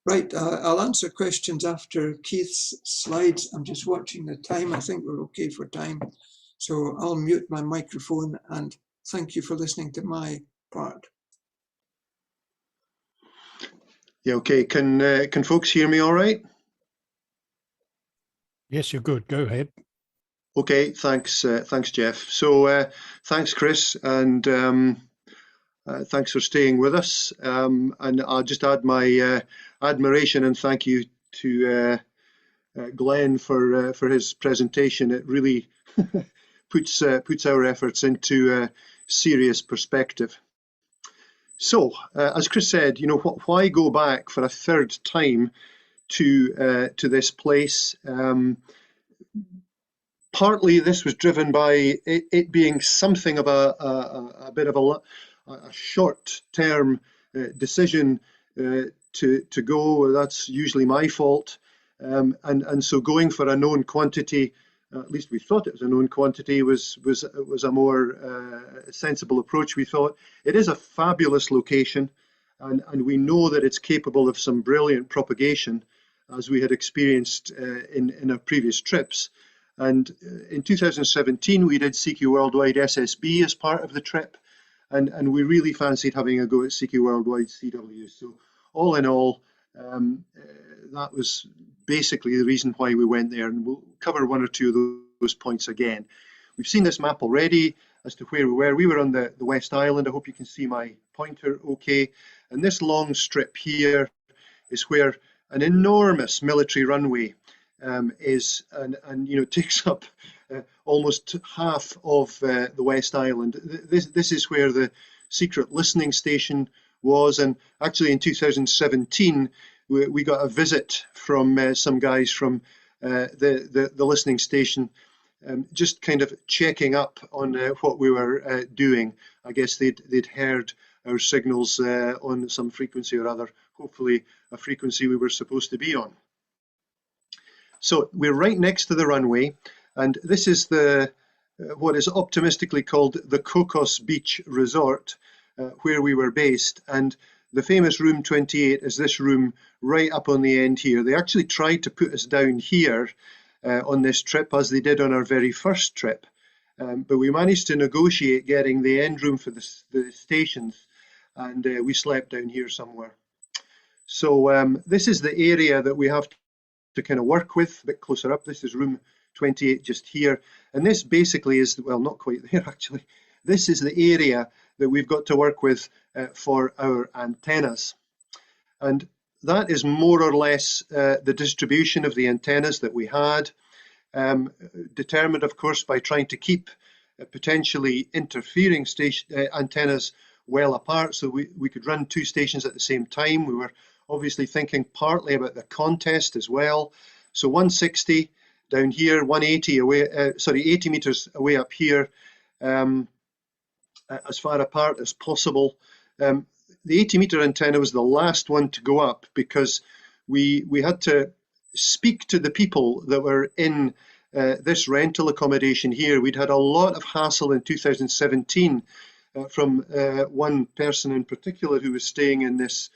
Right, I'll answer questions after Keith's slides. I'm just watching the time. I think we're okay for time. So I'll mute my microphone and thank you for listening to my part. Yeah, okay. Can folks hear me all right? Yes, you're good. Go ahead. Okay, thanks, Jeff. So thanks, Chris, and thanks for staying with us. And I'll just add my admiration and thank you to Glenn for his presentation. It really puts our efforts into serious perspective. So, as Chris said, you know, why go back for a third time to this place? Partly this was driven by it being something of a bit of a short-term decision to go. That's usually my fault, and so going for a known quantity, at least we thought it was a known quantity, was a more sensible approach. We thought it is a fabulous location, and we know that it's capable of some brilliant propagation, as we had experienced in our previous trips. And in 2017, we did CQ Worldwide SSB as part of the trip, and we really fancied having a go at CQ Worldwide CW. So all in all, that was basically the reason why we went there, and we'll cover one or two of those points again. We've seen this map already as to where we were. We were on the West Island. I hope you can see my pointer okay. And this long strip here is where an enormous military runway is, and you know, takes up almost half of the West Island. This is where the secret listening station was, and actually in 2017 we got a visit from some guys from the listening station, just kind of checking up on what we were doing. I guess they'd heard our signals on some frequency or other, hopefully a frequency we were supposed to be on. So we're right next to the runway, and this is the what is optimistically called the Cocos Beach Resort, where we were based. And the famous room 28 is this room right up on the end here. They actually tried to put us down here on this trip, as they did on our very first trip, but we managed to negotiate getting the end room for the stations, and we slept down here somewhere. So this is the area that we have to kind of work with a bit closer up. This is room 28 just here, and this basically is, well, not quite there actually. This is the area that we've got to work with for our antennas, and that is more or less the distribution of the antennas that we had, determined of course by trying to keep potentially interfering antennas well apart, so we could run two stations at the same time. We were obviously thinking partly about the contest as well. So 160 down here, 180 away, 80 meters away up here, as far apart as possible. The 80-meter antenna was the last one to go up because we had to speak to the people that were in this rental accommodation here. We'd had a lot of hassle in 2017 from one person in particular who was staying in this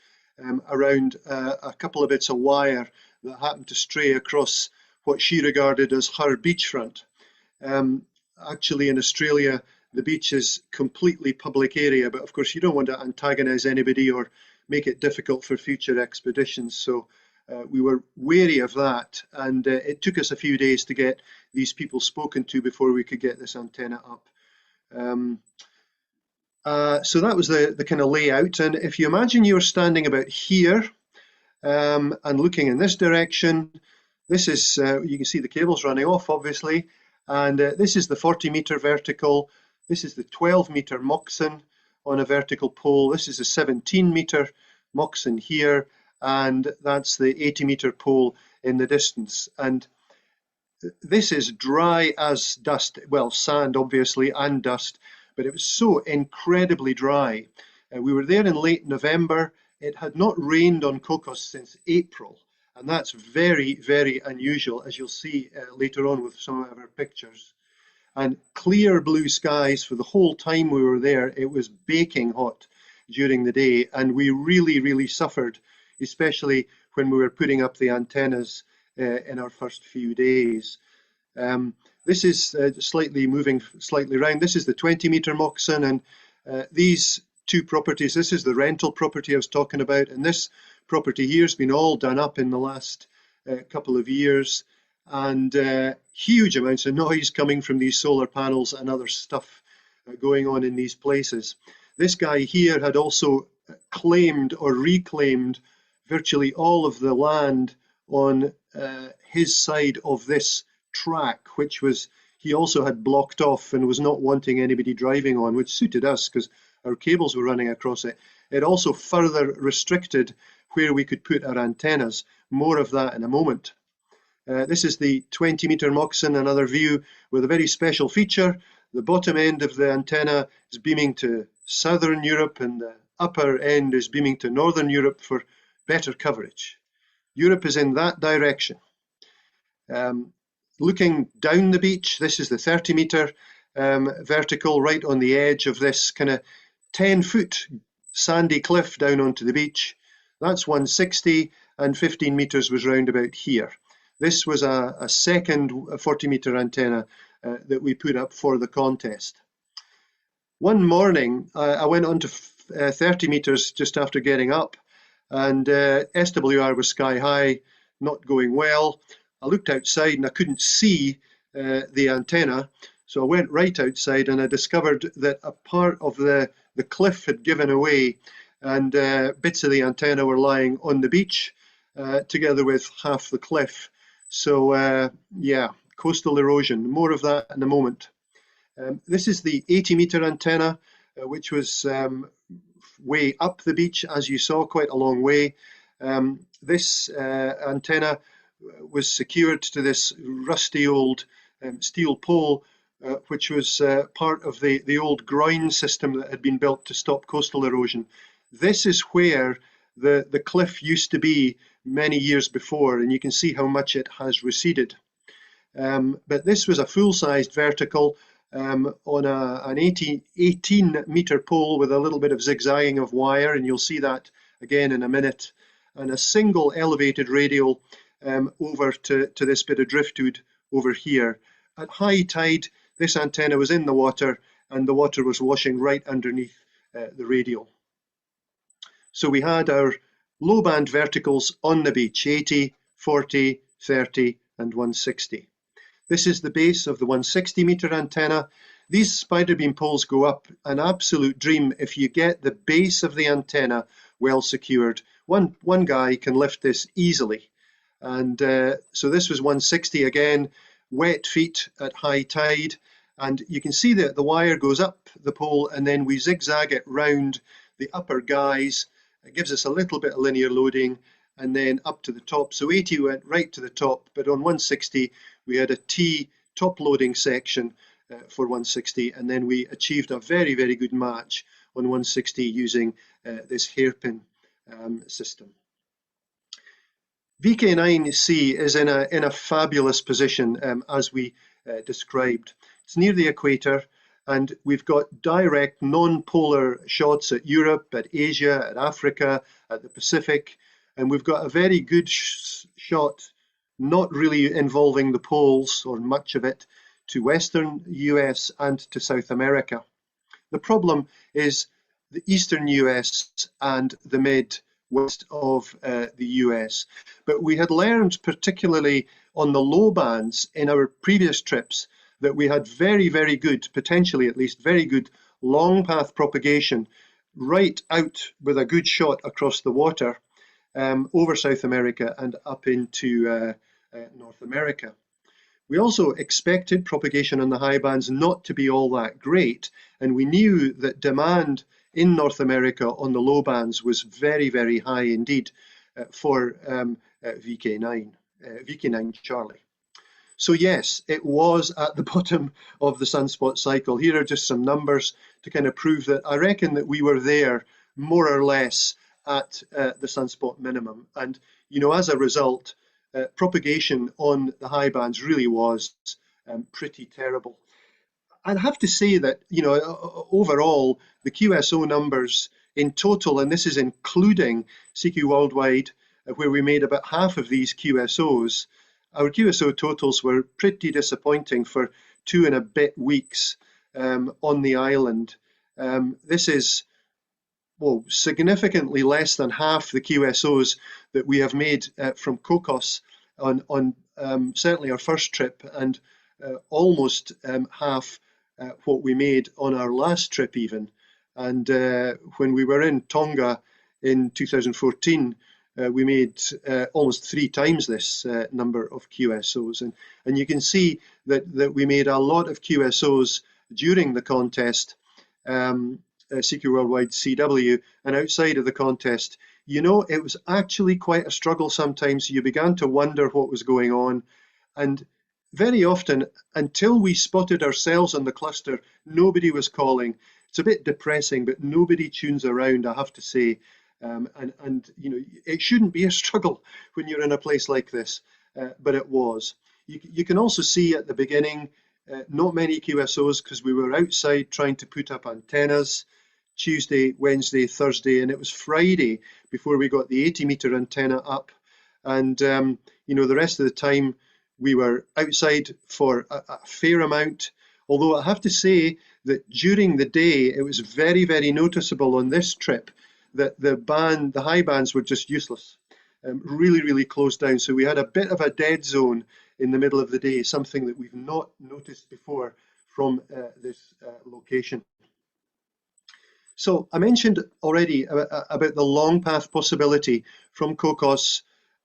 around a couple of bits of wire that happened to stray across what she regarded as her beachfront. Actually, in Australia, the beach is completely public area, but of course you don't want to antagonize anybody or make it difficult for future expeditions. So we were wary of that, and it took us a few days to get these people spoken to before we could get this antenna up. So that was the kind of layout, and if you imagine you're standing about here and looking in this direction, this is, you can see the cables running off obviously, and this is the 40-meter vertical, this is the 12-meter Moxon on a vertical pole, this is a 17-meter Moxon here, and that's the 80-meter pole in the distance. And this is dry as dust, well, sand obviously and dust, but it was so incredibly dry. We were there in late November. It had not rained on Cocos since April, and that's very, very unusual, as you'll see later on with some of our pictures. And clear blue skies for the whole time we were there. It was baking hot during the day, and we really, really suffered, especially when we were putting up the antennas in our first few days. This is slightly moving slightly around. This is the 20-meter Moxon, and these two properties, this is the rental property I was talking about, and this property here has been all done up in the last couple of years, and huge amounts of noise coming from these solar panels and other stuff going on in these places. This guy here had also claimed or reclaimed virtually all of the land on his side of this track, which was he also had blocked off and was not wanting anybody driving on, which suited us because our cables were running across it. It also further restricted where we could put our antennas. More of that in a moment. This is the 20-meter Moxon, another view with a very special feature. The bottom end of the antenna is beaming to Southern Europe, and the upper end is beaming to Northern Europe for better coverage. Europe is in that direction. Looking down the beach, this is the 30-meter vertical right on the edge of this kind of 10-foot sandy cliff down onto the beach. That's 160, and 15 meters was round about here. This was a second 40-meter antenna that we put up for the contest. One morning, I went on to 30 meters just after getting up, and SWR was sky high, not going well. I looked outside and I couldn't see the antenna. So I went right outside and I discovered that a part of the cliff had given away, and bits of the antenna were lying on the beach together with half the cliff. So yeah, coastal erosion, more of that in a moment. This is the 80-meter antenna, which was way up the beach, as you saw, quite a long way. This antenna was secured to this rusty old steel pole, which was part of the old groin system that had been built to stop coastal erosion. This is where the cliff used to be many years before, and you can see how much it has receded. But this was a full-sized vertical on an 18-meter pole with a little bit of zigzagging of wire, and you'll see that again in a minute, and a single elevated radial over to this bit of driftwood over here. At high tide, this antenna was in the water, and the water was washing right underneath the radial. So we had our low band verticals on the beach, 80, 40, 30, and 160. This is the base of the 160-meter antenna. These spider beam poles go up an absolute dream if you get the base of the antenna well secured. One guy can lift this easily. And so this was 160 again, wet feet at high tide. And you can see that the wire goes up the pole and then we zigzag it round the upper guys. It gives us a little bit of linear loading and then up to the top. So 80 went right to the top, but on 160, we had a T top loading section for 160, and then we achieved a very, very good match on 160 using this hairpin system. VK9C is in a fabulous position as we described. It's near the equator, and we've got direct non-polar shots at Europe, at Asia, at Africa, at the Pacific, and we've got a very good shot, not really involving the poles or much of it, to Western US and to South America. The problem is the Eastern US and the Midwest of the US. But we had learned, particularly on the low bands in our previous trips, that we had very, very good, potentially at least, very good long path propagation right out with a good shot across the water over South America and up into North America. We also expected propagation on the high bands not to be all that great, and we knew that demand in North America on the low bands was very, very high indeed for VK9 Charlie. So yes, it was at the bottom of the sunspot cycle. Here are just some numbers to kind of prove that I reckon that we were there more or less at the sunspot minimum. And, you know, as a result, propagation on the high bands really was pretty terrible. I'd have to say that, you know, overall, the QSO numbers in total, and this is including CQ Worldwide, where we made about half of these QSOs, our QSO totals were pretty disappointing for 2 and a bit weeks on the island. This is, well, significantly less than half the QSOs that we have made from Cocos on certainly our first trip, and almost half what we made on our last trip even. And when we were in Tonga in 2014, we made almost 3 times this number of QSOs. And you can see that we made a lot of QSOs during the contest, CQ Worldwide CW, and outside of the contest. You know, it was actually quite a struggle sometimes. You began to wonder what was going on. And very often, until we spotted ourselves on the cluster, nobody was calling. It's a bit depressing, but nobody tunes around, I have to say. And you know, it shouldn't be a struggle when you're in a place like this, but it was. You can also see at the beginning, not many QSOs because we were outside trying to put up antennas Tuesday, Wednesday, Thursday, and it was Friday before we got the 80-meter antenna up. And you know, the rest of the time we were outside for a fair amount. Although I have to say that during the day, it was very, very noticeable on this trip that the high bands were just useless. really, really closed down. So we had a bit of a dead zone in the middle of the day, something that we've not noticed before from this location. So I mentioned already about the long path possibility from Cocos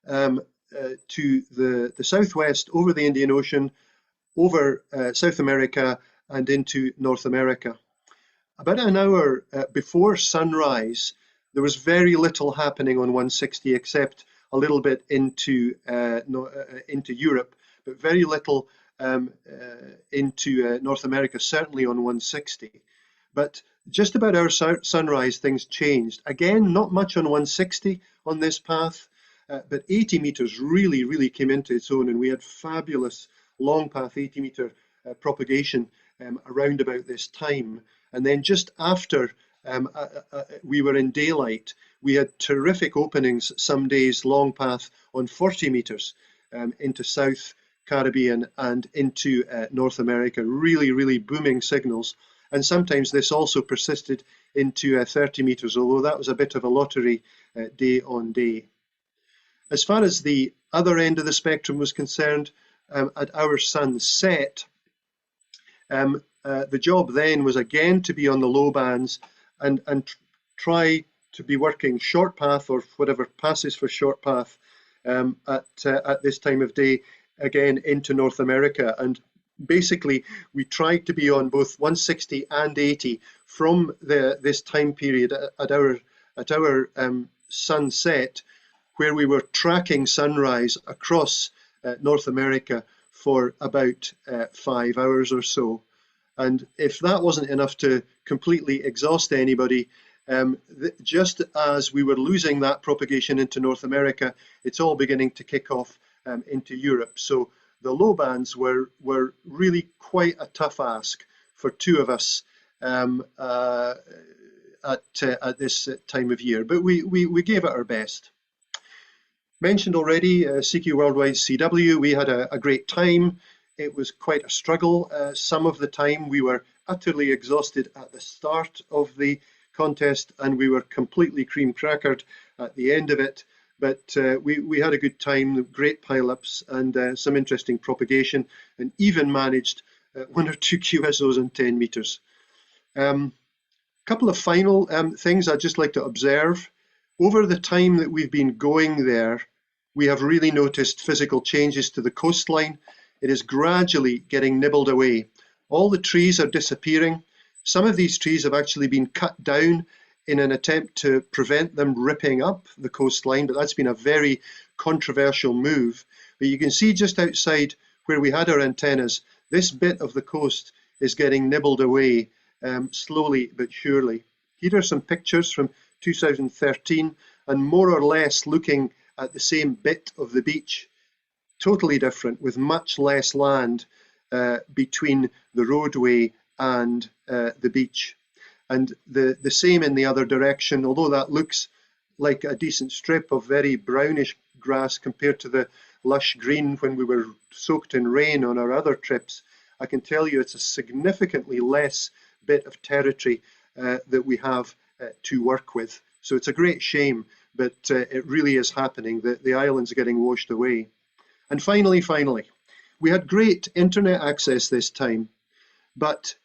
to the southwest, over the Indian Ocean, over South America and into North America. About an hour before sunrise, there was very little happening on 160 except a little bit into Europe, but very little into North America, certainly on 160. But just about our sunrise, things changed. Again, not much on 160 on this path, but 80 meters really, really came into its own, and we had fabulous long path 80 meter propagation around about this time. And then just after we were in daylight, we had terrific openings some days long path on 40 meters into South Caribbean and into North America, really, really booming signals. And sometimes this also persisted into 30 meters, although that was a bit of a lottery day on day. As far as the other end of the spectrum was concerned, at our sunset, the job then was again to be on the low bands and try to be working short path or whatever passes for short path at this time of day, again into North America. And basically, we tried to be on both 160 and 80 from this time period at our sunset, where we were tracking sunrise across North America for about 5 hours or so. And if that wasn't enough to completely exhaust anybody, just as we were losing that propagation into North America, it's all beginning to kick off into Europe. So the low bands were really quite a tough ask for two of us at this time of year, but we gave it our best. Mentioned already, CQ Worldwide CW, we had a great time. It was quite a struggle. Some of the time we were utterly exhausted at the start of the contest, and we were completely cream crackered at the end of it. But we had a good time, great pile-ups and some interesting propagation, and even managed 1 or 2 QSOs on 10 meters. Couple of final things I'd just like to observe. Over the time that we've been going there, we have really noticed physical changes to the coastline. It is gradually getting nibbled away. All the trees are disappearing. Some of these trees have actually been cut down in an attempt to prevent them ripping up the coastline, but that's been a very controversial move. But you can see just outside where we had our antennas, this bit of the coast is getting nibbled away slowly but surely. Here are some pictures from 2013, and more or less looking at the same bit of the beach, totally different, with much less land between the roadway and the beach. And the same in the other direction, although that looks like a decent strip of very brownish grass compared to the lush green when we were soaked in rain on our other trips. I can tell you it's a significantly less bit of territory that we have to work with. So it's a great shame, but it really is happening. The islands are getting washed away. And finally, we had great internet access this time, but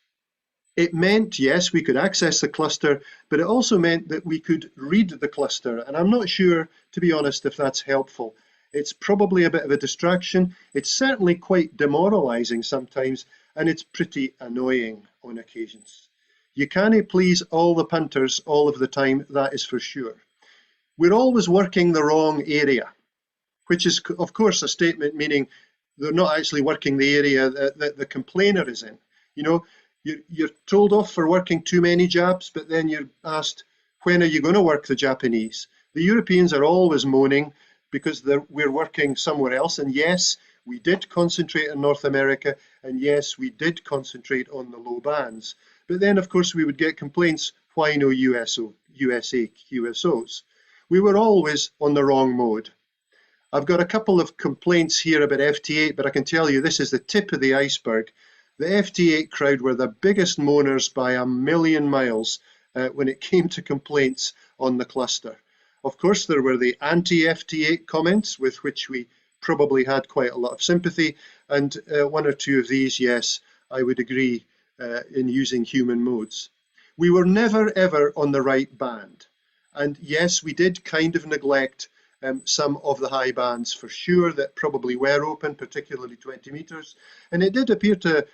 it meant, yes, we could access the cluster, but it also meant that we could read the cluster. And I'm not sure, to be honest, if that's helpful. It's probably a bit of a distraction. It's certainly quite demoralizing sometimes, and it's pretty annoying on occasions. You can't please all the punters all of the time, that is for sure. We're always working the wrong area, which is, of course, a statement meaning they're not actually working the area that the complainer is in. You know, you're told off for working too many Japs, but then you're asked, when are you going to work the Japanese? The Europeans are always moaning because we're working somewhere else. And yes, we did concentrate on North America, and yes, we did concentrate on the low bands. But then, of course, we would get complaints, why no USA QSOs? We were always on the wrong mode. I've got a couple of complaints here about FT8, but I can tell you this is the tip of the iceberg. The FT8 crowd were the biggest moaners by a million miles when it came to complaints on the cluster. Of course, there were the anti-FT8 comments with which we probably had quite a lot of sympathy, and one or two of these, yes, I would agree in using human modes. We were never ever on the right band, and yes, we did kind of neglect some of the high bands for sure that probably were open, particularly 20 meters, and it did appear to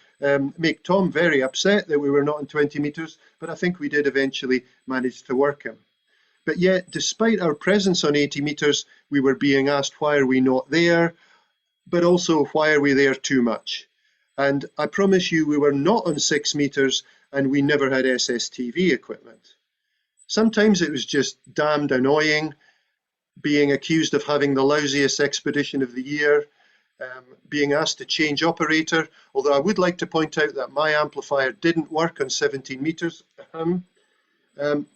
make Tom very upset that we were not in 20 meters, but I think we did eventually manage to work him. But yet, despite our presence on 80 meters, we were being asked, why are we not there? But also, why are we there too much? And I promise you, we were not on 6 meters and we never had SSTV equipment. Sometimes it was just damned annoying being accused of having the lousiest expedition of the year, being asked to change operator, although I would like to point out that my amplifier didn't work on 17 meters.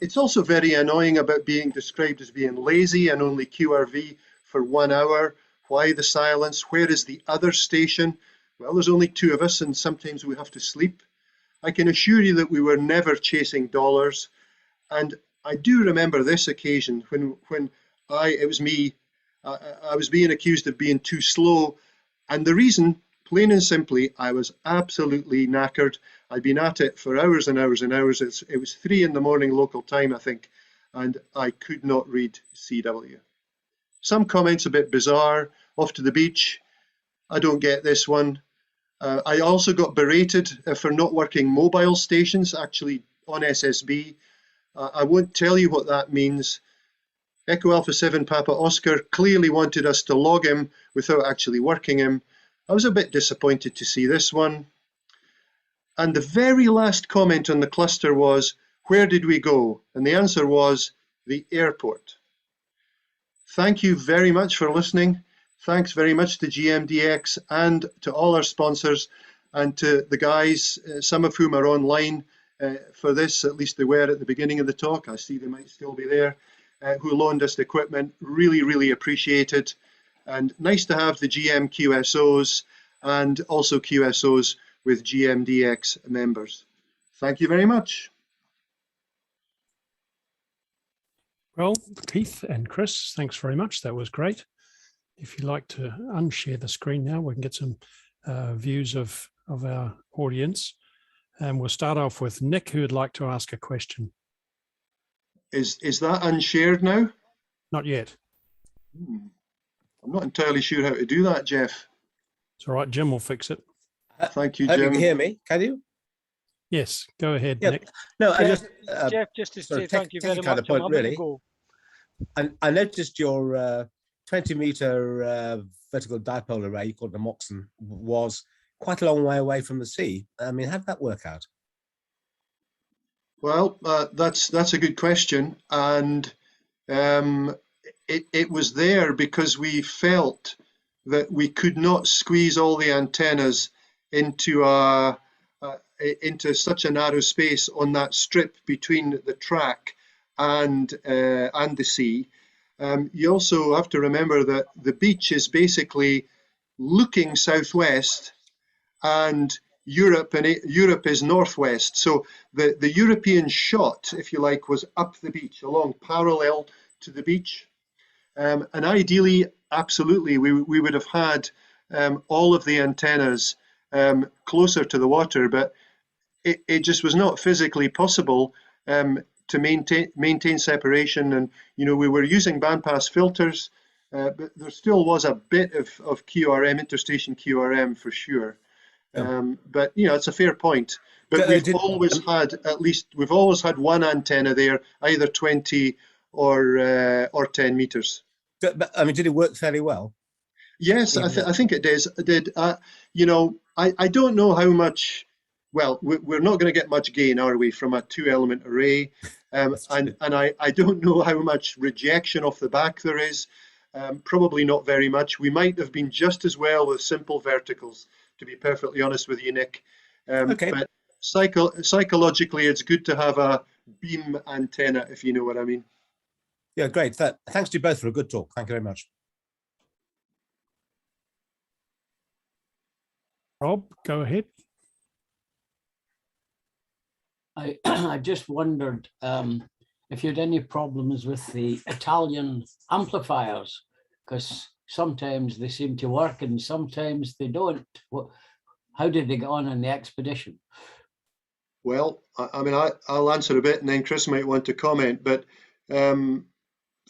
It's also very annoying about being described as being lazy and only QRV for 1 hour. Why the silence? Where is the other station? Well, there's only 2 of us and sometimes we have to sleep. I can assure you that we were never chasing dollars. And I do remember this occasion when it was me, I was being accused of being too slow. And the reason, plain and simply, I was absolutely knackered. I'd been at it for hours and hours and hours. It was 3 in the morning local time, I think, and I could not read CW. Some comments a bit bizarre. Off to the beach. I don't get this one. I also got berated for not working mobile stations, actually on SSB. I won't tell you what that means. Echo Alpha 7 Papa Oscar clearly wanted us to log him without actually working him. I was a bit disappointed to see this one. And the very last comment on the cluster was, where did we go? And the answer was, the airport. Thank you very much for listening. Thanks very much to GMDX and to all our sponsors and to the guys, some of whom are online for this, at least they were at the beginning of the talk. I see they might still be there, who loaned us the equipment. Really, really appreciate it. And nice to have the GM QSOs and also QSOs with GMDX members. Thank you very much. Well, Keith and Chris, thanks very much. That was great. If you'd like to unshare the screen now, we can get some views of our audience. And we'll start off with Nick, who would like to ask a question. Is that unshared now? Not yet. I'm not entirely sure how to do that, Jeff. It's all right. Jim will fix it. Thank you, Hope Jim. you can hear me. Can you? Yes, go ahead, Yeah. Nick. No, I Jeff, just Jeff, just to sort say of thank you very kind much. of point, I'm gonna really. go. And I noticed your 20-meter vertical dipole array, you called the Moxon, was quite a long way away from the sea. I mean, how did that work out? Well, that's a good question, and it was there because we felt that we could not squeeze all the antennas into such a narrow space on that strip between the track and the sea. You also have to remember that the beach is basically looking southwest, and Europe is northwest. So the European shot, if you like, was up the beach, along parallel to the beach. And ideally, absolutely, we would have had all of the antennas closer to the water, but it just was not physically possible to maintain separation. And, you know, we were using bandpass filters, but there still was a bit of QRM, interstation QRM for sure. But, you know, it's a fair point. But we've always had one antenna there, either 20 or 10 meters. But I mean, did it work fairly well? Yes, I think it did. You know, I don't know how much. Well, we're not going to get much gain, are we, from a 2-element array? And I don't know how much rejection off the back there is. Probably not very much. We might have been just as well with simple verticals, to be perfectly honest with you, Nick. Okay. But psychologically, it's good to have a beam antenna, if you know what I mean. Yeah, great. Thanks to you both for a good talk. Thank you very much. Rob, go ahead. I just wondered, if you had any problems with the Italian amplifiers, because sometimes they seem to work and sometimes they don't. How did they get on in the expedition? Well, I mean, I'll answer a bit, and then Chris might want to comment. But the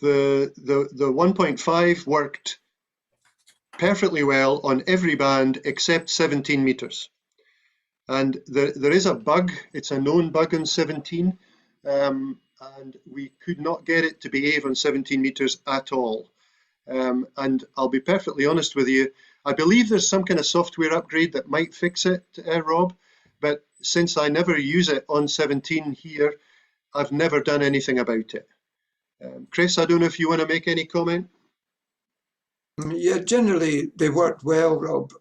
1.5 worked perfectly well on every band except 17 meters. And there is a bug. It's a known bug on 17, and we could not get it to behave on 17 meters at all. And I'll be perfectly honest with you, I believe there's some kind of software upgrade that might fix it, Rob, but since I never use it on 17 here, I've never done anything about it. Chris, I don't know if you want to make any comment? Yeah, generally they worked well, Rob.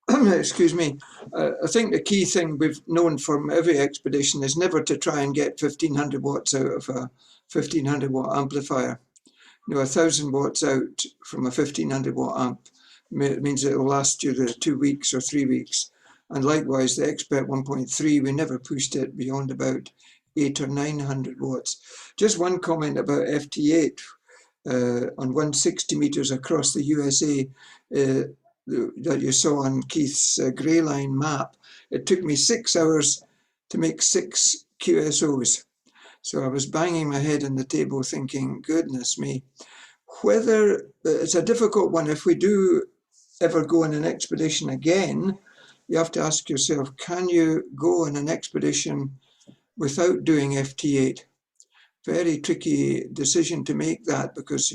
Excuse me. I think the key thing we've known from every expedition is never to try and get 1500 watts out of a 1500 watt amplifier. 1,000 watts out from a 1500 watt amp means it will last you the 2 weeks or 3 weeks. And likewise, the Expert 1.3, we never pushed it beyond about 800 or 900 watts. Just one comment about FT8 on 160 meters across the USA that you saw on Keith's grey line map. It took me 6 hours to make 6 QSOs. So I was banging my head on the table thinking, goodness me, whether it's a difficult one. If we do ever go on an expedition again, you have to ask yourself, can you go on an expedition without doing FT8? Very tricky decision to make that, because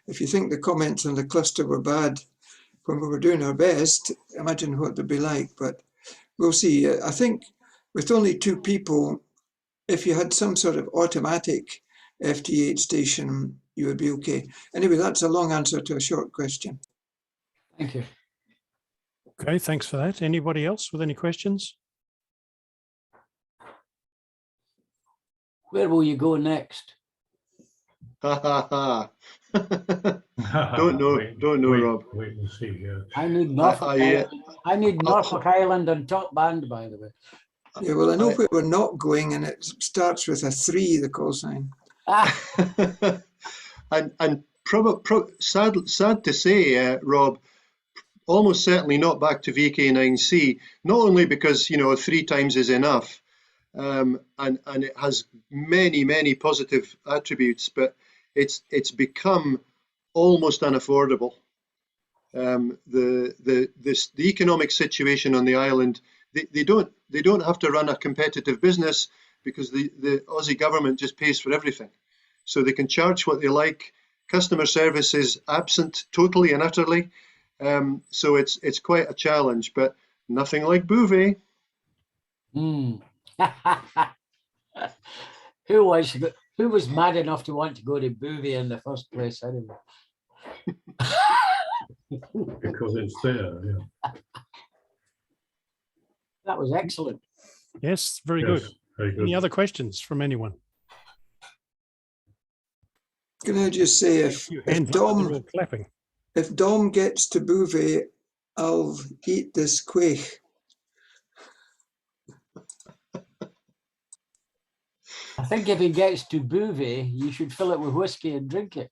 if you think the comments on the cluster were bad when we were doing our best, imagine what they'd be like. But we'll see. I think with only 2 people, if you had some sort of automatic FT8 station, you would be okay. Anyway, that's a long answer to a short question. Thank you. Okay, thanks for that. Anybody else with any questions? Where will you go next? Don't know, Rob. Wait and see. Yeah. I need Norfolk Island. I need Norfolk Island on top band, by the way. Yeah, well, I know where we're not going, and it starts with a 3, the call sign. and sad to say, Rob, almost certainly not back to VK9C, not only because, 3 times is enough, and it has many positive attributes, but it's become almost unaffordable. The economic situation on the island, they don't have to run a competitive business because the Aussie government just pays for everything, so they can charge what they like. Customer service is absent totally and utterly, so it's quite a challenge, but nothing like Bouvet. Who was mad enough to want to go to Bouvet in the first place anyway? Because it's there, yeah. That was excellent. Yes, very Yes, good. very good. Any other questions from anyone? Can I just say, if clapping. If Dom gets to Bouvet, I'll eat this quaich. I think if he gets to Bouvet, you should fill it with whiskey and drink it.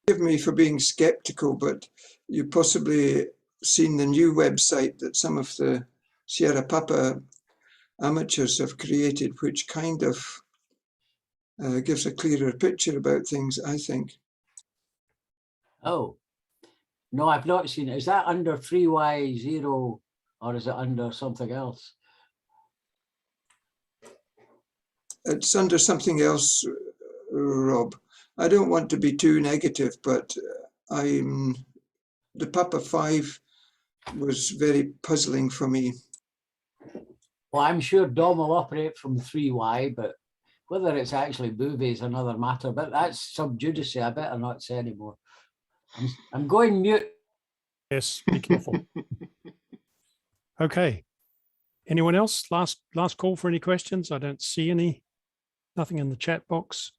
Forgive me for being skeptical, but you've possibly seen the new website that some of the Sierra Papa amateurs have created, which kind of gives a clearer picture about things, I think. Oh, no, I've not seen it. Is that under 3Y0 or is it under something else? It's under something else, Rob. I don't want to be too negative, but the Papa 5 was very puzzling for me. Well, I'm sure Dom will operate from 3Y, but whether it's actually Bouvet is another matter. But that's sub judice. I better not say anymore. I'm going mute. Yes, be careful. Okay. Anyone else? Last call for any questions? I don't see any. Nothing in the chat box.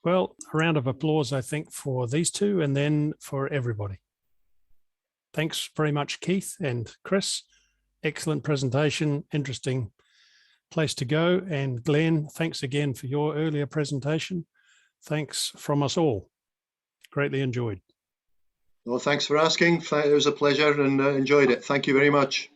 Well, a round of applause, I think, for these two and then for everybody. Thanks very much, Keith and Chris. Excellent presentation, interesting place to go. And Glenn, thanks again for your earlier presentation. Thanks from us all. Greatly enjoyed. Well, thanks for asking. It was a pleasure and enjoyed it. Thank you very much.